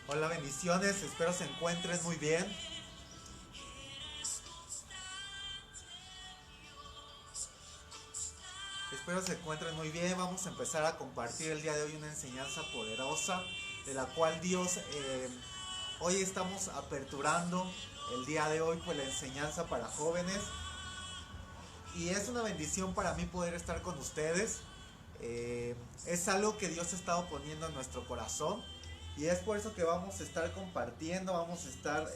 Hola, bendiciones, espero se encuentren muy bien. Espero se encuentren muy bien. Vamos a empezar a compartir el día de hoy una enseñanza poderosa de la cual Dios hoy estamos aperturando el día de hoy pues la enseñanza para jóvenes y es una bendición para mí poder estar con ustedes. Es algo que Dios ha estado poniendo en nuestro corazón y es por eso que vamos a estar compartiendo, vamos a estar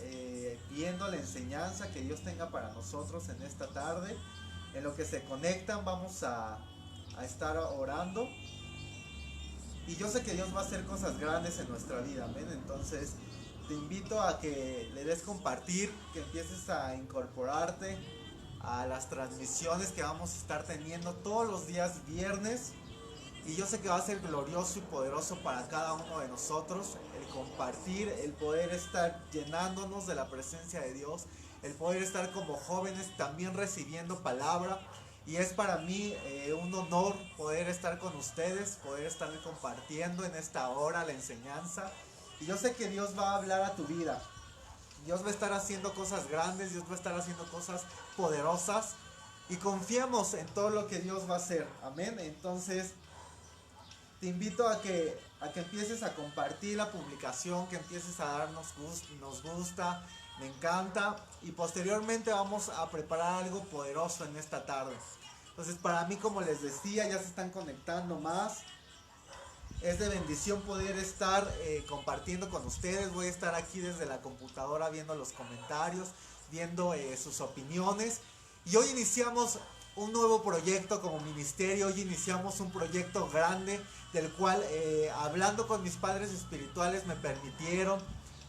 viendo la enseñanza que Dios tenga para nosotros en esta tarde. En lo que se conectan vamos a estar orando y yo sé que Dios va a hacer cosas grandes en nuestra vida, amén. Entonces te invito a que le des compartir, que empieces a incorporarte a las transmisiones que vamos a estar teniendo todos los días viernes. Y yo sé que va a ser glorioso y poderoso para cada uno de nosotros el compartir, el poder estar llenándonos de la presencia de Dios, el poder estar como jóvenes también recibiendo palabra. Y es para mí un honor poder estar con ustedes, poder estar compartiendo en esta hora la enseñanza. Y yo sé que Dios va a hablar a tu vida. Dios va a estar haciendo cosas grandes, Dios va a estar haciendo cosas poderosas. Y confiamos en todo lo que Dios va a hacer. Amén. Entonces te invito a que empieces a compartir la publicación, que empieces a darnos nos gusta, me encanta. Y posteriormente vamos a preparar algo poderoso en esta tarde. Entonces para mí, como les decía, ya se están conectando más. Es de bendición poder estar compartiendo con ustedes. Voy a estar aquí desde la computadora viendo los comentarios, viendo sus opiniones. Y hoy iniciamos un nuevo proyecto como ministerio. Hoy iniciamos un proyecto grande del cual hablando con mis padres espirituales me permitieron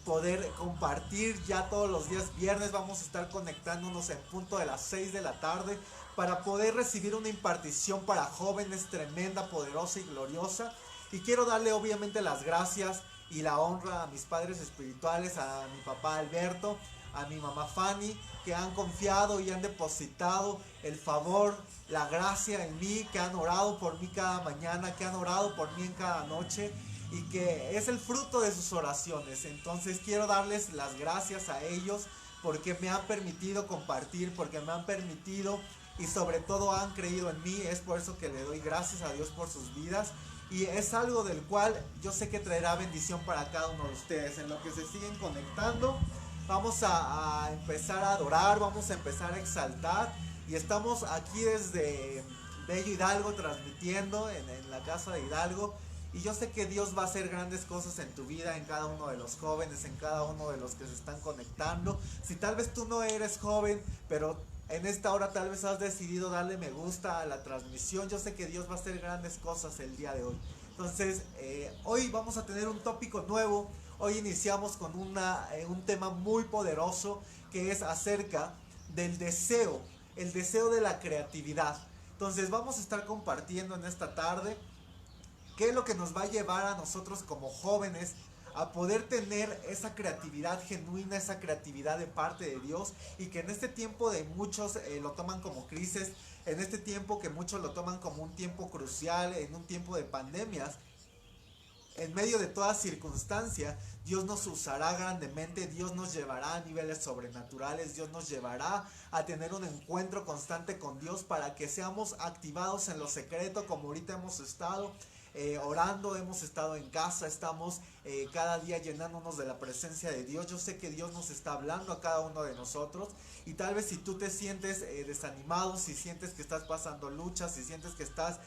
poder compartir ya todos los días viernes. Vamos a estar conectándonos en punto de las 6 de la tarde para poder recibir una impartición para jóvenes tremenda, poderosa y gloriosa. Y quiero darle obviamente las gracias y la honra a mis padres espirituales, a mi papá Alberto, a mi mamá Fanny, que han confiado y han depositado el favor, la gracia en mí, que han orado por mí cada mañana, que han orado por mí en cada noche y que es el fruto de sus oraciones. Entonces quiero darles las gracias a ellos porque me han permitido compartir, porque me han permitido y sobre todo han creído en mí. Es por eso que le doy gracias a Dios por sus vidas y es algo del cual yo sé que traerá bendición para cada uno de ustedes. En lo que se siguen conectando, vamos a empezar a adorar, vamos a empezar a exaltar y estamos aquí desde Bello Hidalgo transmitiendo en la casa de Hidalgo. Y yo sé que Dios va a hacer grandes cosas en tu vida, en cada uno de los jóvenes, en cada uno de los que se están conectando. Si tal vez tú no eres joven, pero en esta hora tal vez has decidido darle me gusta a la transmisión, yo sé que Dios va a hacer grandes cosas el día de hoy. Entonces, hoy vamos a tener un tópico nuevo. Hoy iniciamos con un tema muy poderoso que es acerca del deseo, el deseo de la creatividad. Entonces vamos a estar compartiendo en esta tarde qué es lo que nos va a llevar a nosotros como jóvenes a poder tener esa creatividad genuina, esa creatividad de parte de Dios y que en este tiempo de muchos lo toman como crisis, en este tiempo que muchos lo toman como un tiempo crucial, en un tiempo de pandemias, en medio de toda circunstancia, Dios nos usará grandemente, Dios nos llevará a niveles sobrenaturales, Dios nos llevará a tener un encuentro constante con Dios para que seamos activados en lo secreto como ahorita hemos estado. Orando, hemos estado en casa, estamos cada día llenándonos de la presencia de Dios. Yo sé que Dios nos está hablando a cada uno de nosotros y tal vez si tú te sientes desanimado, si sientes que estás pasando luchas, si sientes que estás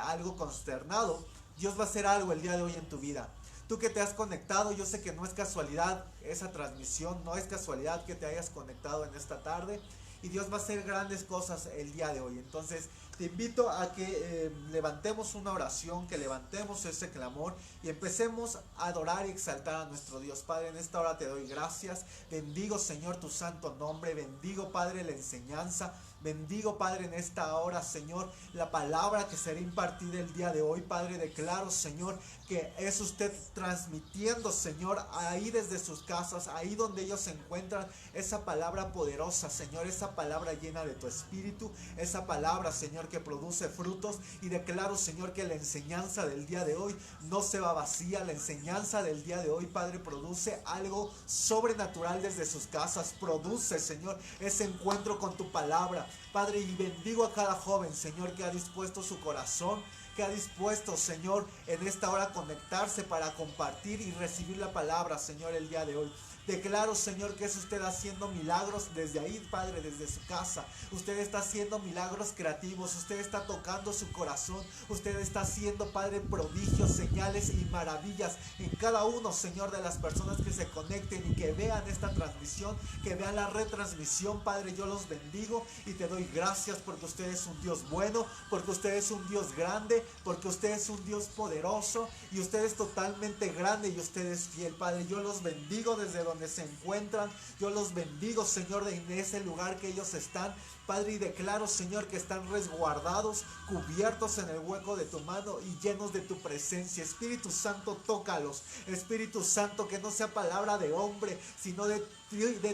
algo consternado, Dios va a hacer algo el día de hoy en tu vida. Tú que te has conectado, yo sé que no es casualidad esa transmisión, no es casualidad que te hayas conectado en esta tarde y Dios va a hacer grandes cosas el día de hoy. Entonces te invito a que levantemos una oración, que levantemos ese clamor y empecemos a adorar y exaltar a nuestro Dios. Padre, en esta hora te doy gracias, bendigo Señor tu santo nombre, bendigo Padre la enseñanza, Bendigo, Padre, en esta hora, Señor, la palabra que será impartida el día de hoy. Padre, declaro, Señor, que es usted transmitiendo, Señor, ahí desde sus casas, ahí donde ellos se encuentran, esa palabra poderosa, Señor, esa palabra llena de tu espíritu, esa palabra, Señor, que produce frutos. Y declaro, Señor, que la enseñanza del día de hoy no se va vacía. La enseñanza del día de hoy, Padre, produce algo sobrenatural desde sus casas. Produce, Señor, ese encuentro con tu palabra, Padre. Y bendigo a cada joven, Señor, que ha dispuesto su corazón, que ha dispuesto, Señor, en esta hora conectarse para compartir y recibir la palabra, Señor, el día de hoy. Declaro, Señor, que es usted haciendo milagros desde ahí, Padre, desde su casa. Usted está haciendo milagros creativos. Usted está tocando su corazón. Usted está haciendo, Padre, prodigios, señales y maravillas en cada uno, Señor, de las personas que se conecten y que vean esta transmisión, que vean la retransmisión. Padre, yo los bendigo y te doy gracias porque usted es un Dios bueno, porque usted es un Dios grande, porque usted es un Dios poderoso y usted es totalmente grande y usted es fiel, Padre. Yo los bendigo desde donde se encuentran. Yo los bendigo, Señor, en ese lugar que ellos están, Padre, y declaro, Señor, que están resguardados, cubiertos en el hueco de tu mano y llenos de tu presencia. Espíritu Santo, tócalos. Espíritu Santo, que no sea palabra de hombre, sino de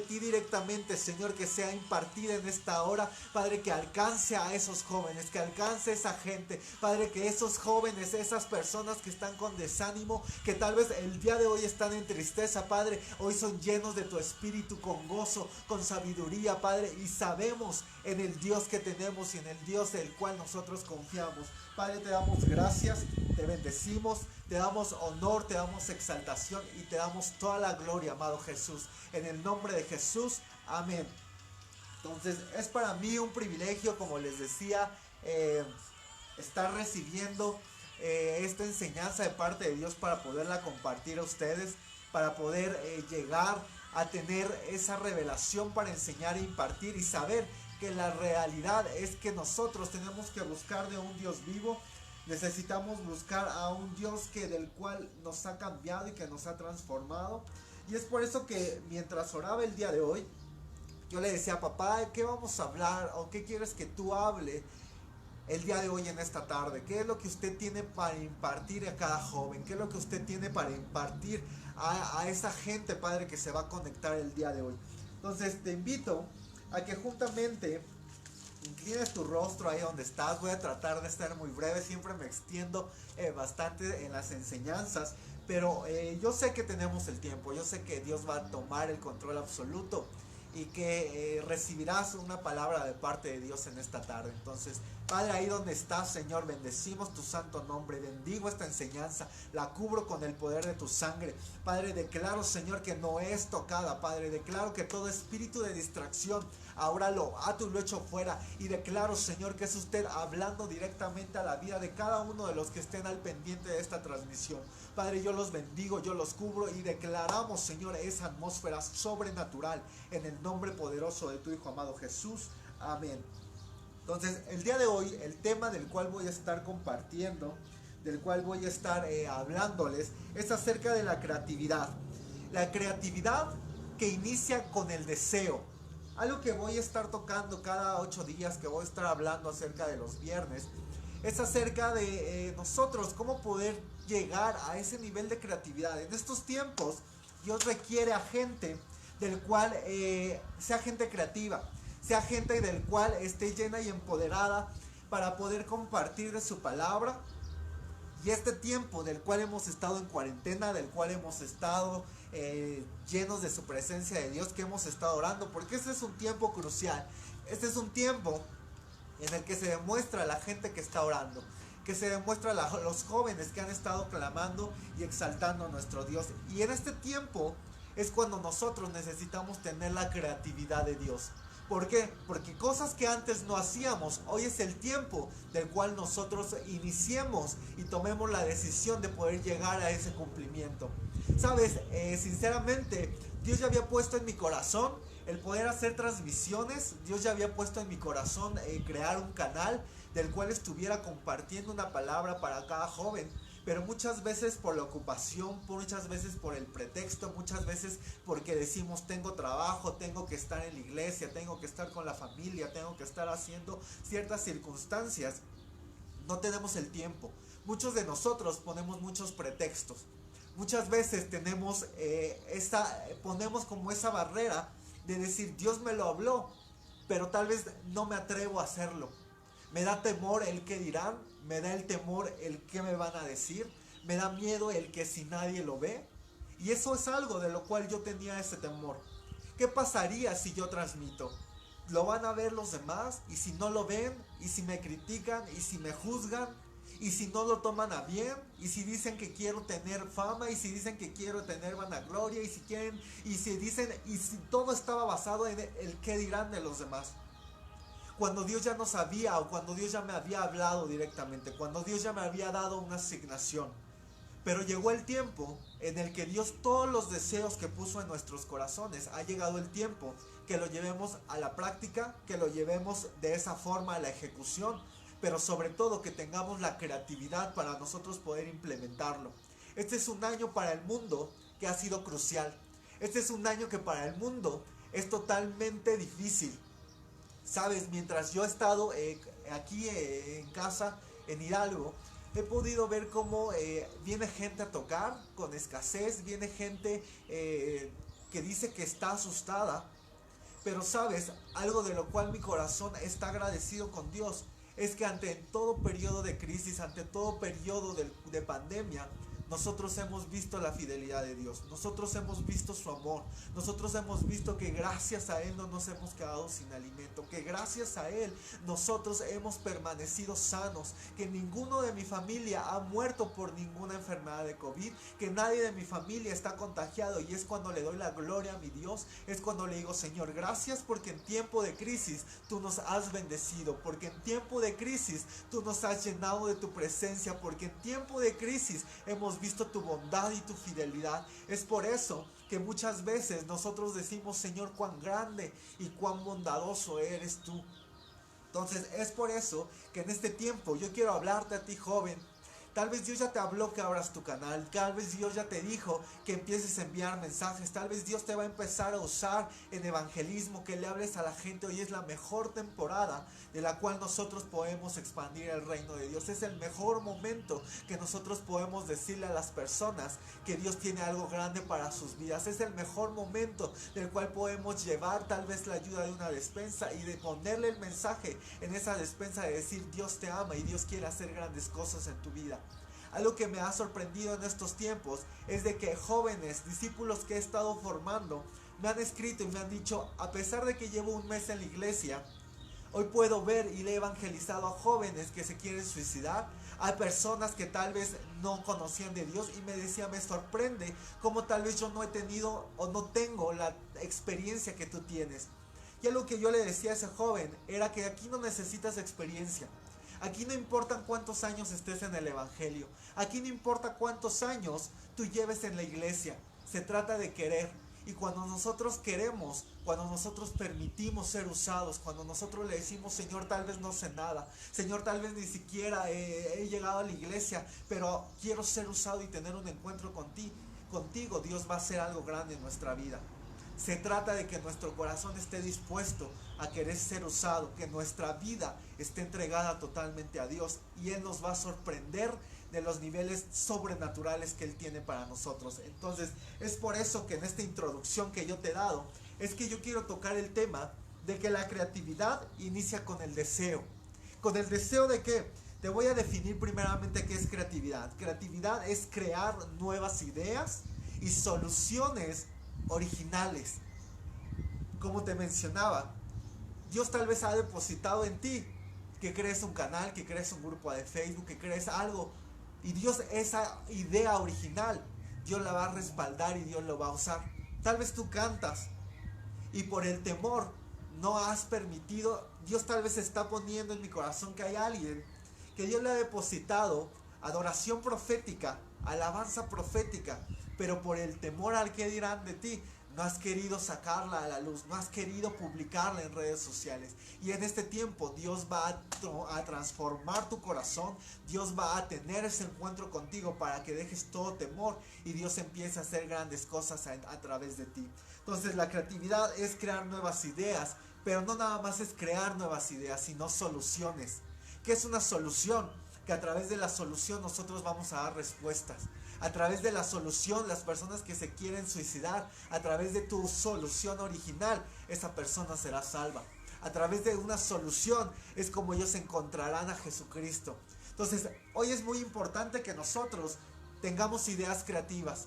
ti directamente, Señor, que sea impartida en esta hora, Padre, que alcance a esos jóvenes, que alcance a esa gente, Padre, que esos jóvenes, esas personas que están con desánimo, que tal vez el día de hoy están en tristeza, Padre, hoy son llenos de tu espíritu, con gozo, con sabiduría, Padre, y sabemos en el Dios que tenemos y en el Dios del cual nosotros confiamos. Padre, te damos gracias, te bendecimos, te damos honor, te damos exaltación y te damos toda la gloria, amado Jesús. En el nombre de Jesús, amén. Entonces, es para mí un privilegio, como les decía, estar recibiendo esta enseñanza de parte de Dios para poderla compartir a ustedes, para poder llegar a tener esa revelación para enseñar e impartir y saber que la realidad es que nosotros tenemos que buscar de un Dios vivo. Necesitamos buscar a un Dios del cual nos ha cambiado y que nos ha transformado. Y es por eso que mientras oraba el día de hoy, yo le decía a papá, ¿qué vamos a hablar? ¿O qué quieres que tú hable el día de hoy en esta tarde? ¿Qué es lo que usted tiene para impartir a cada joven? ¿Qué es lo que usted tiene para impartir a esa gente, Padre, que se va a conectar el día de hoy? Entonces te invito a que juntamente inclines tu rostro ahí donde estás. Voy a tratar de estar muy breve, siempre me extiendo bastante en las enseñanzas, pero yo sé que tenemos el tiempo, yo sé que Dios va a tomar el control absoluto y que recibirás una palabra de parte de Dios en esta tarde. Entonces, Padre, ahí donde estás, Señor, bendecimos tu santo nombre, bendigo esta enseñanza, la cubro con el poder de tu sangre. Padre, declaro, Señor, que no es tocada, Padre, declaro que todo espíritu de distracción ahora lo ato y lo echo fuera, y declaro, Señor, que es usted hablando directamente a la vida de cada uno de los que estén al pendiente de esta transmisión. Padre, yo los bendigo, yo los cubro y declaramos, Señor, esa atmósfera sobrenatural en el nombre poderoso de tu Hijo amado Jesús. Amén. Entonces, el día de hoy, el tema del cual voy a estar compartiendo, del cual voy a estar hablándoles, es acerca de la creatividad. La creatividad que inicia con el deseo. Algo que voy a estar tocando cada 8 días, que voy a estar hablando acerca de los viernes, es acerca de nosotros, cómo poder llegar a ese nivel de creatividad. En estos tiempos, Dios requiere a gente del cual sea gente creativa, sea gente del cual esté llena y empoderada para poder compartir de su palabra. Y este tiempo del cual hemos estado en cuarentena, del cual hemos estado llenos de su presencia de Dios, que hemos estado orando, porque este es un tiempo crucial. Este es un tiempo en el que se demuestra a la gente que está orando, que se demuestra a los jóvenes que han estado clamando y exaltando a nuestro Dios. Y en este tiempo es cuando nosotros necesitamos tener la creatividad de Dios. ¿Por qué? Porque cosas que antes no hacíamos, hoy es el tiempo del cual nosotros iniciemos y tomemos la decisión de poder llegar a ese cumplimiento. Sabes, sinceramente, Dios ya había puesto en mi corazón el poder hacer transmisiones. Dios ya había puesto en mi corazón crear un canal del cual estuviera compartiendo una palabra para cada joven. pero muchas veces por la ocupación, muchas veces por el pretexto, muchas veces porque decimos tengo trabajo, tengo que estar en la iglesia, tengo que estar con la familia, tengo que estar haciendo ciertas circunstancias, no tenemos el tiempo. Muchos de nosotros ponemos muchos pretextos. Muchas veces ponemos como esa barrera de decir Dios me lo habló, pero tal vez no me atrevo a hacerlo. Me da temor el que dirán, me da el temor el que me van a decir, me da miedo el que si nadie lo ve. Y eso es algo de lo cual yo tenía ese temor. ¿Qué pasaría si yo transmito? ¿Lo van a ver los demás? ¿Y si no lo ven? ¿Y si me critican? ¿Y si me juzgan? ¿Y si no lo toman a bien? ¿Y si dicen que quiero tener fama? ¿Y si dicen que quiero tener vanagloria? ¿Y si quieren? ¿Y si dicen? ¿Y si todo estaba basado en el qué dirán de los demás? Cuando Dios ya no sabía, o cuando Dios ya me había hablado directamente, cuando Dios ya me había dado una asignación. Pero llegó el tiempo en el que Dios todos los deseos que puso en nuestros corazones, ha llegado el tiempo que lo llevemos a la práctica, que lo llevemos de esa forma a la ejecución, pero sobre todo que tengamos la creatividad para nosotros poder implementarlo. Este es un año para el mundo que ha sido crucial. Este es un año que para el mundo es totalmente difícil. Sabes, mientras yo he estado aquí en casa, en Hidalgo, he podido ver cómo viene gente a tocar con escasez, viene gente que dice que está asustada. Pero sabes, algo de lo cual mi corazón está agradecido con Dios, es que ante todo periodo de crisis, ante todo periodo de pandemia, nosotros hemos visto la fidelidad de Dios, nosotros hemos visto su amor, nosotros hemos visto que gracias a Él no nos hemos quedado sin alimento, que gracias a Él nosotros hemos permanecido sanos, que ninguno de mi familia ha muerto por ninguna enfermedad de COVID, que nadie de mi familia está contagiado, y es cuando le doy la gloria a mi Dios, es cuando le digo Señor, gracias porque en tiempo de crisis tú nos has bendecido, porque en tiempo de crisis tú nos has llenado de tu presencia, porque en tiempo de crisis hemos visto tu bondad y tu fidelidad. Es por eso que muchas veces nosotros decimos Señor, cuán grande y cuán bondadoso eres tú. Entonces es por eso que en este tiempo yo quiero hablarte a ti, joven. Tal vez Dios ya te habló que abras tu canal, tal vez Dios ya te dijo que empieces a enviar mensajes, tal vez Dios te va a empezar a usar en evangelismo, que le hables a la gente. Hoy es la mejor temporada de la cual nosotros podemos expandir el reino de Dios. Es el mejor momento que nosotros podemos decirle a las personas que Dios tiene algo grande para sus vidas. Es el mejor momento del cual podemos llevar tal vez la ayuda de una despensa y de ponerle el mensaje en esa despensa de decir Dios te ama y Dios quiere hacer grandes cosas en tu vida. Algo que me ha sorprendido en estos tiempos es de que jóvenes, discípulos que he estado formando, me han escrito y me han dicho, a pesar de que llevo un mes en la iglesia, hoy puedo ver y le he evangelizado a jóvenes que se quieren suicidar, a personas que tal vez no conocían de Dios, y me decía, me sorprende cómo tal vez yo no he tenido o no tengo la experiencia que tú tienes. Y algo que yo le decía a ese joven era que aquí no necesitas experiencia. Aquí no importa cuántos años estés en el evangelio. Aquí no importa cuántos años tú lleves en la iglesia. Se trata de querer. Y cuando nosotros queremos, cuando nosotros permitimos ser usados, cuando nosotros le decimos, Señor, tal vez no sé nada, Señor, tal vez ni siquiera he llegado a la iglesia, pero quiero ser usado y tener un encuentro contigo, Dios va a hacer algo grande en nuestra vida. Se trata de que nuestro corazón esté dispuesto a querer ser usado, que nuestra vida esté entregada totalmente a Dios, y Él nos va a sorprender de los niveles sobrenaturales que Él tiene para nosotros. Entonces es por eso que en esta introducción que yo te he dado, es que yo quiero tocar el tema de que la creatividad inicia con el deseo. ¿Con el deseo de qué? Te voy a definir primeramente qué es creatividad. Creatividad es crear nuevas ideas y soluciones originales. Como te mencionaba, Dios tal vez ha depositado en ti que crees un canal, que crees un grupo de Facebook, que crees algo, y Dios, esa idea original, Dios la va a respaldar y Dios lo va a usar. Tal vez tú cantas y por el temor no has permitido. Dios tal vez está poniendo en mi corazón que hay alguien que Dios le ha depositado adoración profética, alabanza profética, pero por el temor al que dirán de ti, no has querido sacarla a la luz, no has querido publicarla en redes sociales. Y en este tiempo Dios va a transformar tu corazón, Dios va a tener ese encuentro contigo para que dejes todo temor y Dios empiece a hacer grandes cosas a través de ti. Entonces la creatividad es crear nuevas ideas, pero no nada más es crear nuevas ideas, sino soluciones. ¿Qué es una solución? Que a través de la solución nosotros vamos a dar respuestas. A través de la solución, las personas que se quieren suicidar, a través de tu solución original, esa persona será salva. A través de una solución es como ellos encontrarán a Jesucristo. Entonces, hoy es muy importante que nosotros tengamos ideas creativas.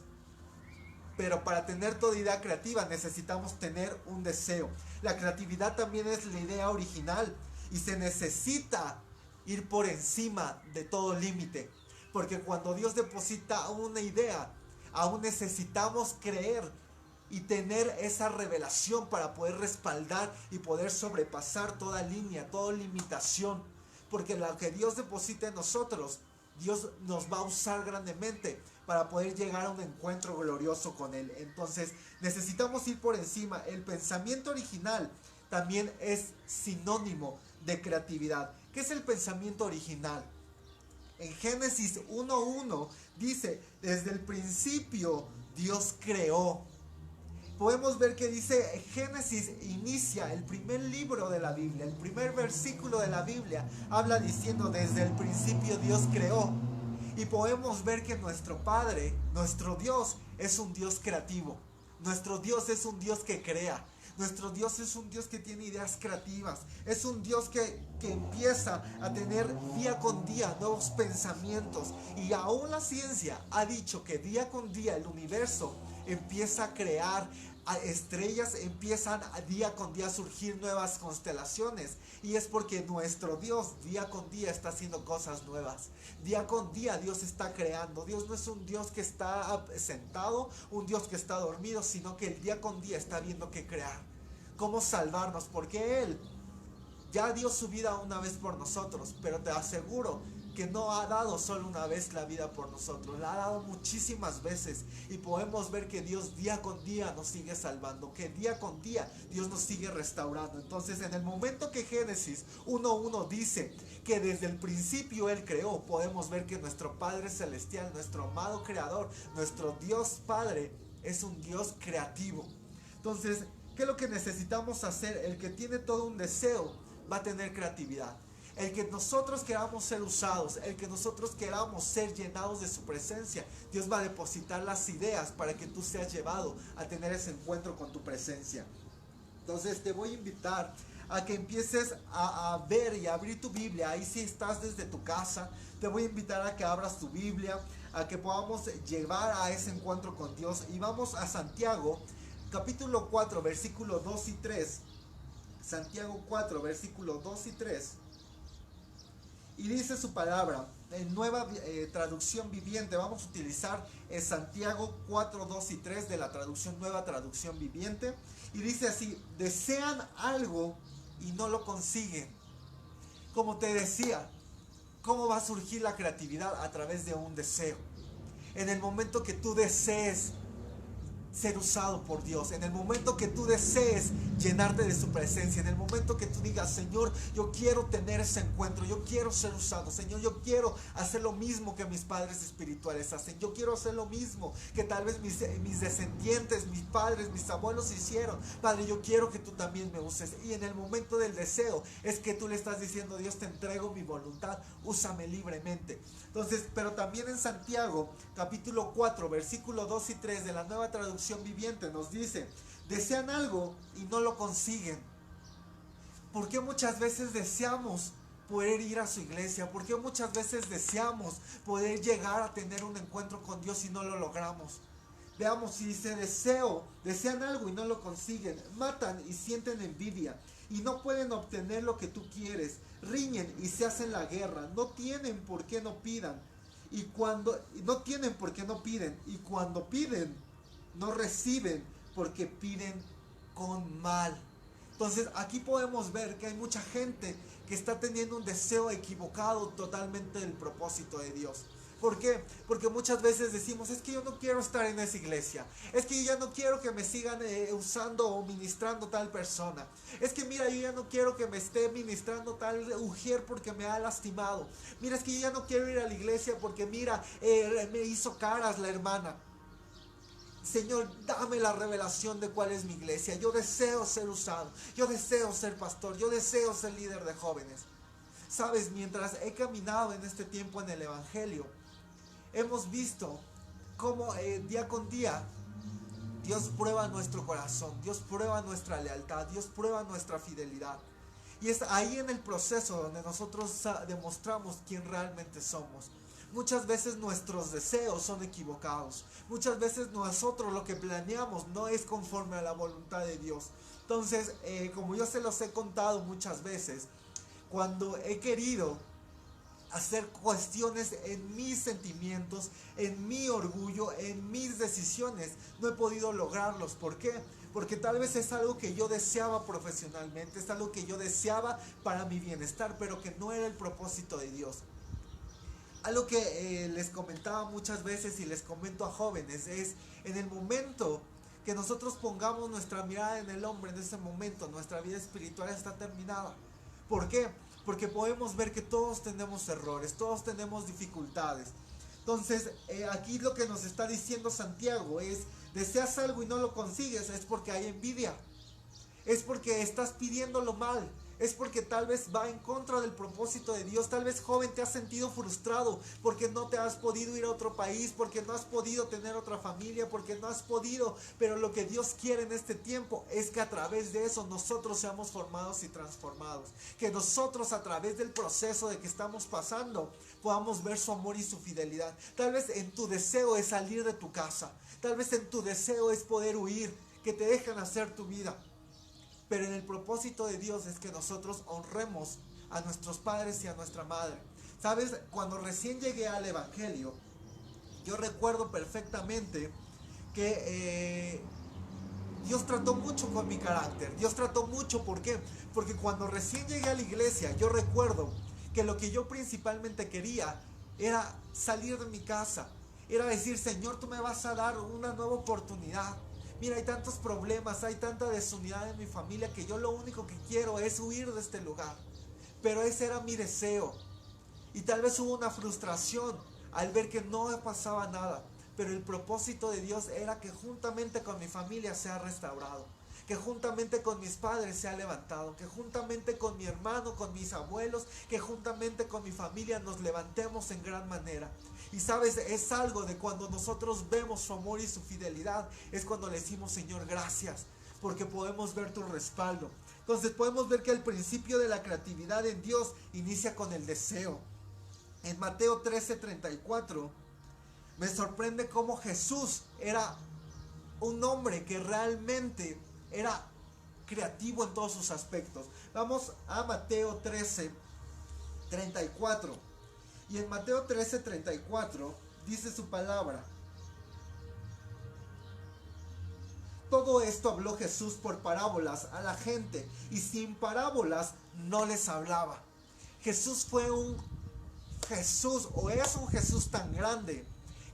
Pero para tener toda idea creativa necesitamos tener un deseo. La creatividad también es la idea original y se necesita ir por encima de todo límite. Porque cuando Dios deposita una idea, aún necesitamos creer y tener esa revelación para poder respaldar y poder sobrepasar toda línea, toda limitación. Porque lo que Dios deposita en nosotros, Dios nos va a usar grandemente para poder llegar a un encuentro glorioso con Él. Entonces necesitamos ir por encima. El pensamiento original también es sinónimo de creatividad. ¿Qué es el pensamiento original? En Génesis 1:1 dice, desde el principio Dios creó. Podemos ver que dice, Génesis inicia el primer libro de la Biblia, el primer versículo de la Biblia, habla diciendo, desde el principio Dios creó. Y podemos ver que nuestro Padre, nuestro Dios, es un Dios creativo. Nuestro Dios es un Dios que crea. Nuestro Dios es un Dios que tiene ideas creativas. Es un Dios que empieza a tener día con día nuevos pensamientos. Y aún la ciencia ha dicho que día con día el universo empieza a crear estrellas, empiezan día con día a surgir nuevas constelaciones. Y es porque nuestro Dios día con día está haciendo cosas nuevas. Día con día Dios está creando. Dios no es un Dios que está sentado, un Dios que está dormido, sino que el día con día está viendo qué crear, cómo salvarnos, porque Él ya dio su vida una vez por nosotros, pero te aseguro que no ha dado solo una vez la vida por nosotros, la ha dado muchísimas veces, y podemos ver que Dios día con día nos sigue salvando, que día con día Dios nos sigue restaurando. Entonces, en el momento que Génesis 1:1 dice que desde el principio Él creó, podemos ver que nuestro Padre Celestial, nuestro amado Creador, nuestro Dios Padre, es un Dios creativo. Entonces, ¿qué es lo que necesitamos hacer? El que tiene todo un deseo va a tener creatividad. El que nosotros queramos ser usados, el que nosotros queramos ser llenados de su presencia, Dios va a depositar las ideas para que tú seas llevado a tener ese encuentro con tu presencia. Entonces te voy a invitar a que empieces a ver y a abrir tu Biblia. Ahí si estás desde tu casa, te voy a invitar a que abras tu Biblia, a que podamos llevar a ese encuentro con Dios. Y vamos a Santiago, capítulo 4, versículo 2 y 3. Santiago 4, versículo 2 y 3. Y dice su palabra, en nueva traducción viviente, vamos a utilizar Santiago 4, 2 y 3 de la traducción, nueva traducción viviente. Y dice así, desean algo y no lo consiguen. Como te decía, ¿cómo va a surgir la creatividad? A través de un deseo. En el momento que tú desees ser usado por Dios, en el momento que tú desees llenarte de su presencia, en el momento que tú digas, Señor, yo quiero tener ese encuentro, yo quiero ser usado, Señor, yo quiero hacer lo mismo que mis padres espirituales hacen, yo quiero hacer lo mismo que tal vez mis descendientes, mis padres, mis abuelos hicieron. Padre, yo quiero que tú también me uses. Y en el momento del deseo es que tú le estás diciendo, Dios, te entrego mi voluntad, úsame libremente. Entonces, pero también en Santiago capítulo 4 versículo 2 y 3 de la nueva traducción viviente nos dice, desean algo y no lo consiguen. ¿Por qué muchas veces deseamos poder ir a su iglesia? ¿Por qué muchas veces deseamos poder llegar a tener un encuentro con Dios y no lo logramos? Veamos, si dice desean algo y no lo consiguen, matan y sienten envidia y no pueden obtener lo que tú quieres, riñen y se hacen la guerra, no tienen por qué no pidan, y cuando no tienen por qué no piden, y cuando piden no reciben porque piden con mal. Entonces aquí podemos ver que hay mucha gente que está teniendo un deseo equivocado totalmente del propósito de Dios. ¿Por qué? Porque muchas veces decimos, es que yo no quiero estar en esa iglesia. Es que yo ya no quiero que me sigan usando o ministrando tal persona. Es que mira, yo ya no quiero que me esté ministrando tal ujier porque me ha lastimado. Mira, es que yo ya no quiero ir a la iglesia porque mira, me hizo caras la hermana. Señor, dame la revelación de cuál es mi iglesia. Yo deseo ser usado. Yo deseo ser pastor. Yo deseo ser líder de jóvenes. Sabes, mientras he caminado en este tiempo en el Evangelio, hemos visto cómo día con día Dios prueba nuestro corazón, Dios prueba nuestra lealtad, Dios prueba nuestra fidelidad. Y es ahí en el proceso donde nosotros demostramos quién realmente somos. Muchas veces nuestros deseos son equivocados. Muchas veces nosotros lo que planeamos no es conforme a la voluntad de Dios. Entonces, como yo se los he contado muchas veces, cuando he querido hacer cuestiones en mis sentimientos, en mi orgullo, en mis decisiones, no he podido lograrlos. ¿Por qué? Porque tal vez es algo que yo deseaba profesionalmente, es algo que yo deseaba para mi bienestar, pero que no era el propósito de Dios. Algo que les comentaba muchas veces y les comento a jóvenes es, en el momento que nosotros pongamos nuestra mirada en el hombre, en ese momento nuestra vida espiritual está terminada. ¿Por qué? Porque podemos ver que todos tenemos errores, todos tenemos dificultades. Entonces, aquí lo que nos está diciendo Santiago es, deseas algo y no lo consigues, es porque hay envidia. Es porque estás pidiéndolo mal. Es porque tal vez va en contra del propósito de Dios. Tal vez, joven, te has sentido frustrado porque no te has podido ir a otro país, porque no has podido tener otra familia, porque no has podido. Pero lo que Dios quiere en este tiempo es que a través de eso nosotros seamos formados y transformados. Que nosotros a través del proceso de que estamos pasando podamos ver su amor y su fidelidad. Tal vez en tu deseo es salir de tu casa. Tal vez en tu deseo es poder huir, que te dejen hacer tu vida. Pero en el propósito de Dios es que nosotros honremos a nuestros padres y a nuestra madre. ¿Sabes? Cuando recién llegué al Evangelio, yo recuerdo perfectamente que Dios trató mucho con mi carácter. Dios trató mucho, ¿por qué? Porque cuando recién llegué a la iglesia, yo recuerdo que lo que yo principalmente quería era salir de mi casa. Era decir, Señor, tú me vas a dar una nueva oportunidad. Mira, hay tantos problemas, hay tanta desunidad en mi familia que yo lo único que quiero es huir de este lugar. Pero ese era mi deseo. Y tal vez hubo una frustración al ver que no pasaba nada. Pero el propósito de Dios era que juntamente con mi familia sea restaurado. Que juntamente con mis padres sea levantado. Que juntamente con mi hermano, con mis abuelos, que juntamente con mi familia nos levantemos en gran manera. Y sabes, es algo de cuando nosotros vemos su amor y su fidelidad, es cuando le decimos, Señor, gracias, porque podemos ver tu respaldo. Entonces podemos ver que el principio de la creatividad en Dios inicia con el deseo. En Mateo 13:34 me sorprende cómo Jesús era un hombre que realmente era creativo en todos sus aspectos. Vamos a Mateo 13:34. Y en Mateo 13:34 dice su palabra. Todo esto habló Jesús por parábolas a la gente, y sin parábolas no les hablaba. Jesús fue un Jesús, o es un Jesús tan grande,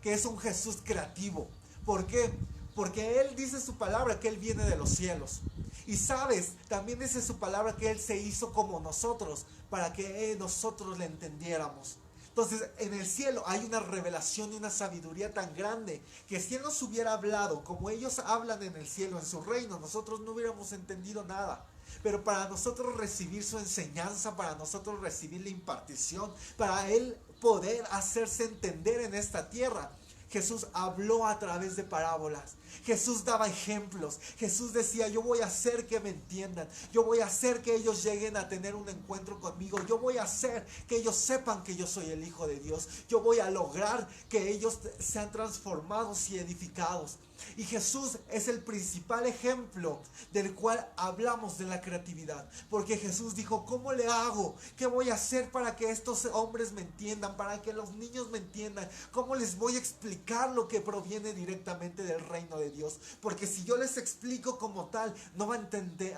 que es un Jesús creativo. ¿Por qué? Porque Él dice su palabra que Él viene de los cielos. Y sabes, también dice su palabra que Él se hizo como nosotros, para que nosotros le entendiéramos. Entonces, en el cielo hay una revelación y una sabiduría tan grande que si Él nos hubiera hablado como ellos hablan en el cielo, en su reino, nosotros no hubiéramos entendido nada. Pero para nosotros recibir su enseñanza, para nosotros recibir la impartición, para Él poder hacerse entender en esta tierra, Jesús habló a través de parábolas. Jesús daba ejemplos. Jesús decía, yo voy a hacer que me entiendan. Yo voy a hacer que ellos lleguen a tener un encuentro conmigo. Yo voy a hacer que ellos sepan que yo soy el Hijo de Dios. Yo voy a lograr que ellos sean transformados y edificados. Y Jesús es el principal ejemplo del cual hablamos de la creatividad. Porque Jesús dijo, ¿cómo le hago? ¿Qué voy a hacer para que estos hombres me entiendan? Para que los niños me entiendan. ¿Cómo les voy a explicar lo que proviene directamente del reino de Dios? Porque si yo les explico como tal, no van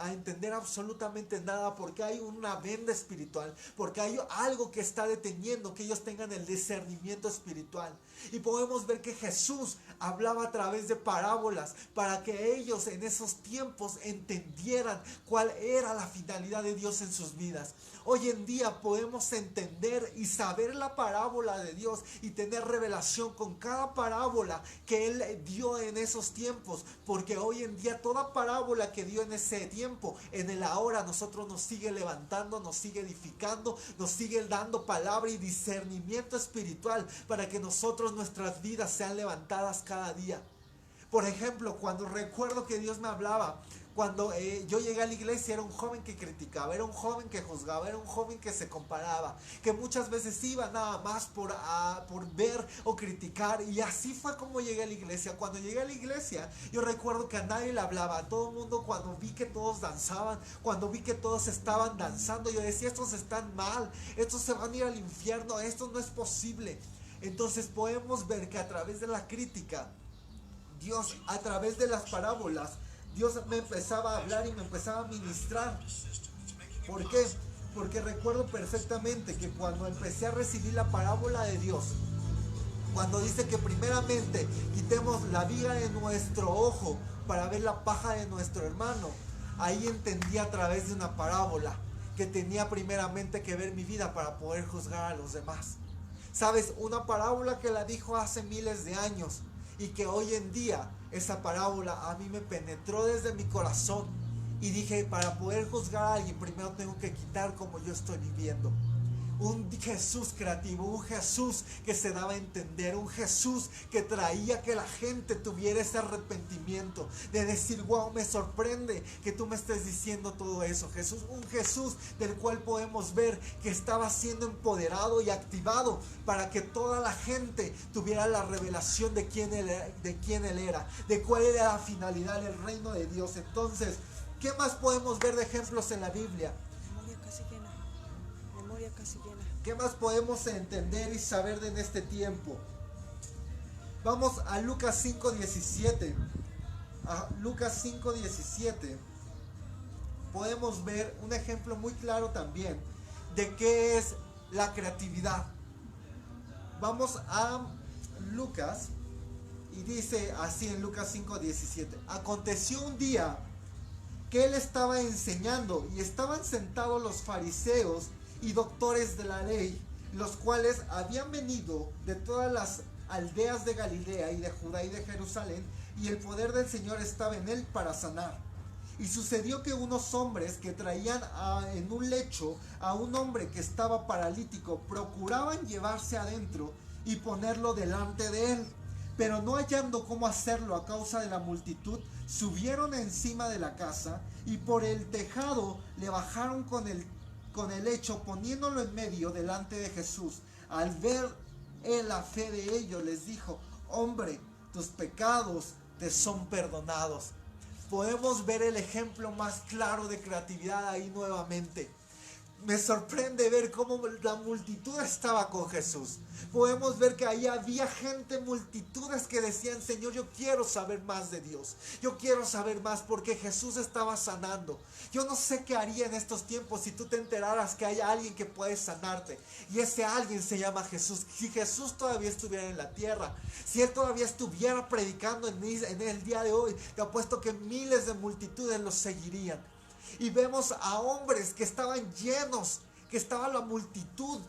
a entender absolutamente nada, porque hay una venda espiritual, porque hay algo que está deteniendo que ellos tengan el discernimiento espiritual. Y podemos ver que Jesús hablaba a través de parábolas para que ellos en esos tiempos entendieran cuál era la finalidad de Dios en sus vidas. Hoy en día podemos entender y saber la parábola de Dios y tener revelación con cada parábola que Él dio en esos tiempos, porque hoy en día toda parábola que dio en ese tiempo, en el ahora, nosotros nos sigue levantando, nos sigue edificando, nos sigue dando palabra y discernimiento espiritual para que nosotros, nuestras vidas sean levantadas cada día. Por ejemplo, cuando recuerdo que Dios me hablaba, cuando yo llegué a la iglesia, era un joven que criticaba, era un joven que juzgaba, era un joven que se comparaba, que muchas veces iba nada más por ver o criticar, y así fue como llegué a la iglesia. Cuando llegué a la iglesia, yo recuerdo que a nadie le hablaba, a todo el mundo. Cuando vi que todos danzaban, cuando vi que todos estaban danzando, yo decía, estos están mal, estos se van a ir al infierno, esto no es posible. Entonces podemos ver que a través de la crítica, Dios, a través de las parábolas, Dios me empezaba a hablar y me empezaba a ministrar. ¿Por qué? Porque recuerdo perfectamente que cuando empecé a recibir la parábola de Dios, cuando dice que primeramente quitemos la viga de nuestro ojo para ver la paja de nuestro hermano, ahí entendí a través de una parábola que tenía primeramente que ver mi vida para poder juzgar a los demás. ¿Sabes? Una parábola que la dijo hace miles de años y que hoy en día esa parábola a mí me penetró desde mi corazón y dije, para poder juzgar a alguien primero tengo que quitar como yo estoy viviendo. Un Jesús creativo, un Jesús que se daba a entender, un Jesús que traía que la gente tuviera ese arrepentimiento de decir, wow, me sorprende que tú me estés diciendo todo eso, Jesús. Un Jesús del cual podemos ver que estaba siendo empoderado y activado para que toda la gente tuviera la revelación de quién él era, de cuál era la finalidad del reino de Dios. Entonces, ¿qué más podemos ver de ejemplos en la Biblia? Casi llena. ¿Qué más podemos entender y saber en este tiempo? Vamos a Lucas 5:17. A Lucas 5:17 podemos ver un ejemplo muy claro también de qué es la creatividad. Vamos a Lucas y dice así en Lucas 5:17. Aconteció un día que él estaba enseñando y estaban sentados los fariseos y doctores de la ley, los cuales habían venido de todas las aldeas de Galilea y de Judá y de Jerusalén, y el poder del Señor estaba en él para sanar. Y sucedió que unos hombres que traían en un lecho a un hombre que estaba paralítico procuraban llevarse adentro y ponerlo delante de él, pero no hallando cómo hacerlo a causa de la multitud, subieron encima de la casa y por el tejado le bajaron con el lecho, poniéndolo en medio delante de Jesús. Al ver él la fe de ellos, les dijo, hombre, tus pecados te son perdonados. Podemos ver el ejemplo más claro de creatividad ahí nuevamente. Me sorprende ver cómo la multitud estaba con Jesús. Podemos ver que ahí había gente, multitudes que decían, Señor, yo quiero saber más de Dios. Yo quiero saber más porque Jesús estaba sanando. Yo no sé qué haría en estos tiempos si tú te enteraras que hay alguien que puede sanarte. Y ese alguien se llama Jesús. Si Jesús todavía estuviera en la tierra, si Él todavía estuviera predicando en el día de hoy, te apuesto que miles de multitudes lo seguirían. Y vemos a hombres que estaban llenos, que estaba la multitud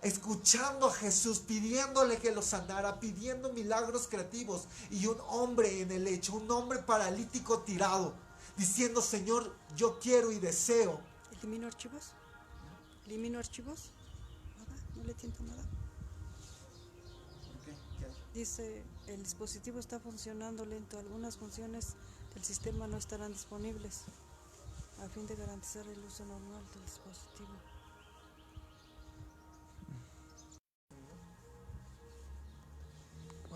escuchando a Jesús, pidiéndole que lo sanara, pidiendo milagros creativos. Y un hombre en el lecho, un hombre paralítico tirado, diciendo, Señor, yo quiero y deseo. ¿Elimino archivos? ¿Elimino archivos? Nada, no le tiento nada. Dice, el dispositivo está funcionando lento. Algunas funciones del sistema no estarán disponibles a fin de garantizar el uso normal del dispositivo.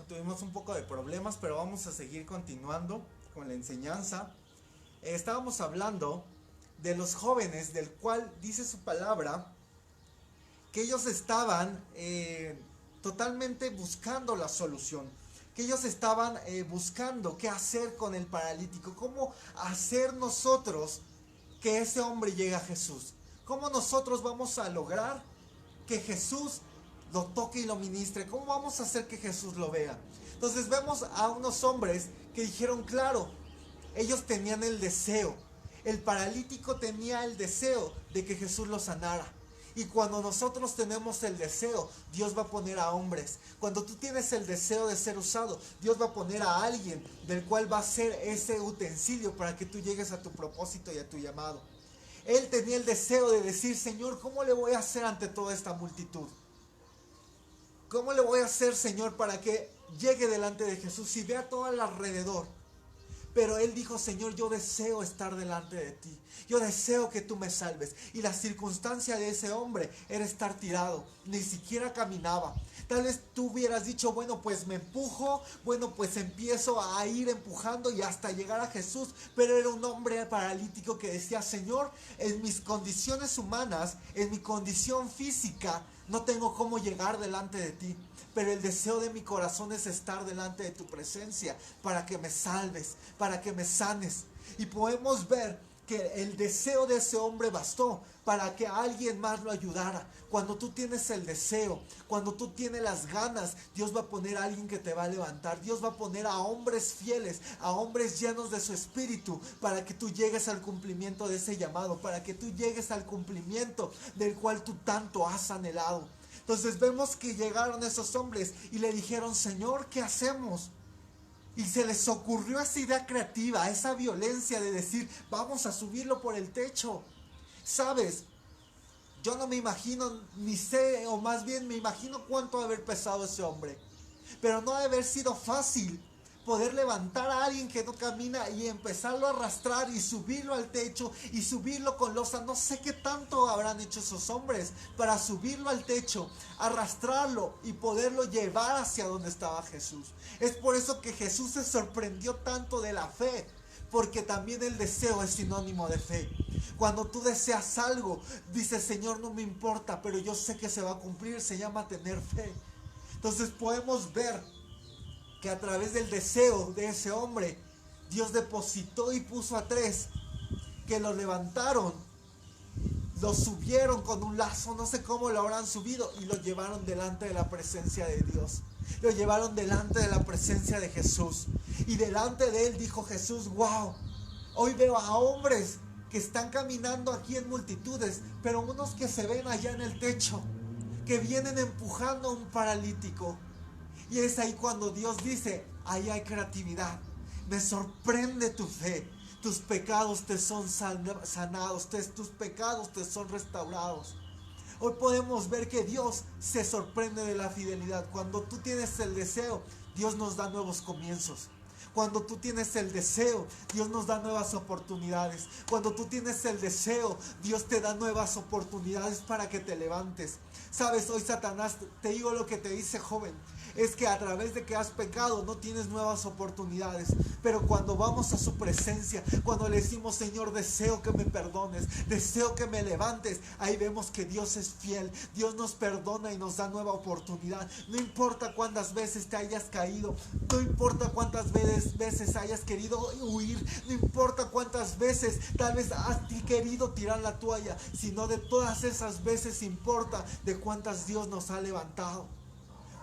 tuvimos un poco de problemas, pero vamos a seguir continuando con la enseñanza. Estábamos hablando de los jóvenes, del cual dice su palabra que ellos estaban totalmente buscando la solución, que ellos estaban buscando qué hacer con el paralítico, cómo hacer nosotros que ese hombre llegue a Jesús, cómo nosotros vamos a lograr que Jesús lo toque y lo ministre, cómo vamos a hacer que Jesús lo vea. Entonces vemos a unos hombres que dijeron, claro, ellos tenían el deseo, el paralítico tenía el deseo de que Jesús lo sanara. Y cuando nosotros tenemos el deseo, Dios va a poner a hombres. Cuando tú tienes el deseo de ser usado, Dios va a poner a alguien del cual va a ser ese utensilio para que tú llegues a tu propósito y a tu llamado. Él tenía el deseo de decir, Señor, ¿cómo le voy a hacer ante toda esta multitud? ¿Cómo le voy a hacer, Señor, para que llegue delante de Jesús y vea todo al alrededor? Pero él dijo, Señor, yo deseo estar delante de ti. Yo deseo que tú me salves. Y la circunstancia de ese hombre era estar tirado. Ni siquiera caminaba. Tal vez tú hubieras dicho, bueno, pues me empujo. Bueno, pues empiezo a ir empujando y hasta llegar a Jesús. Pero era un hombre paralítico que decía, Señor, en mis condiciones humanas, en mi condición física, no tengo cómo llegar delante de ti. Pero el deseo de mi corazón es estar delante de tu presencia para que me salves, para que me sanes. Y podemos ver que el deseo de ese hombre bastó para que alguien más lo ayudara. Cuando tú tienes el deseo, cuando tú tienes las ganas, Dios va a poner a alguien que te va a levantar. Dios va a poner a hombres fieles, a hombres llenos de su espíritu, para que tú llegues al cumplimiento de ese llamado, para que tú llegues al cumplimiento del cual tú tanto has anhelado. Entonces vemos que llegaron esos hombres y le dijeron, Señor, ¿qué hacemos? Y se les ocurrió esa idea creativa, esa violencia de decir, vamos a subirlo por el techo. ¿Sabes? Yo no me imagino, ni sé, o más bien me imagino cuánto ha de haber pesado ese hombre. Pero no ha de haber sido fácil poder levantar a alguien que no camina y empezarlo a arrastrar y subirlo al techo y subirlo con losa. No sé qué tanto habrán hecho esos hombres para subirlo al techo, arrastrarlo y poderlo llevar hacia donde estaba Jesús. Es por eso que Jesús se sorprendió tanto de la fe, porque también el deseo es sinónimo de fe. Cuando tú deseas algo, dices, Señor, no me importa, pero yo sé que se va a cumplir, se llama tener fe. Entonces podemos ver que a través del deseo de ese hombre, Dios depositó y puso a 3 que lo levantaron, lo subieron con un lazo, no sé cómo lo habrán subido, y lo llevaron delante de la presencia de Dios. Lo llevaron delante de la presencia de Jesús. Y delante de él dijo Jesús, wow, hoy veo a hombres que están caminando aquí en multitudes, pero unos que se ven allá en el techo, que vienen empujando a un paralítico. Y es ahí cuando Dios dice, ahí hay creatividad. Me sorprende tu fe. Tus pecados te son sanados, tus pecados te son restaurados. Hoy podemos ver que Dios se sorprende de la fidelidad. Cuando tú tienes el deseo, Dios nos da nuevos comienzos. Cuando tú tienes el deseo, Dios nos da nuevas oportunidades. Cuando tú tienes el deseo, Dios te da nuevas oportunidades para que te levantes. Sabes, hoy Satanás, te digo lo que te dice, joven, es que a través de que has pecado no tienes nuevas oportunidades. Pero cuando vamos a su presencia, cuando le decimos, Señor, deseo que me perdones, deseo que me levantes, ahí vemos que Dios es fiel. Dios nos perdona y nos da nueva oportunidad. No importa cuántas veces te hayas caído, no importa cuántas veces hayas querido huir, no importa cuántas veces tal vez has querido tirar la toalla, sino de todas esas veces importa de cuántas Dios nos ha levantado.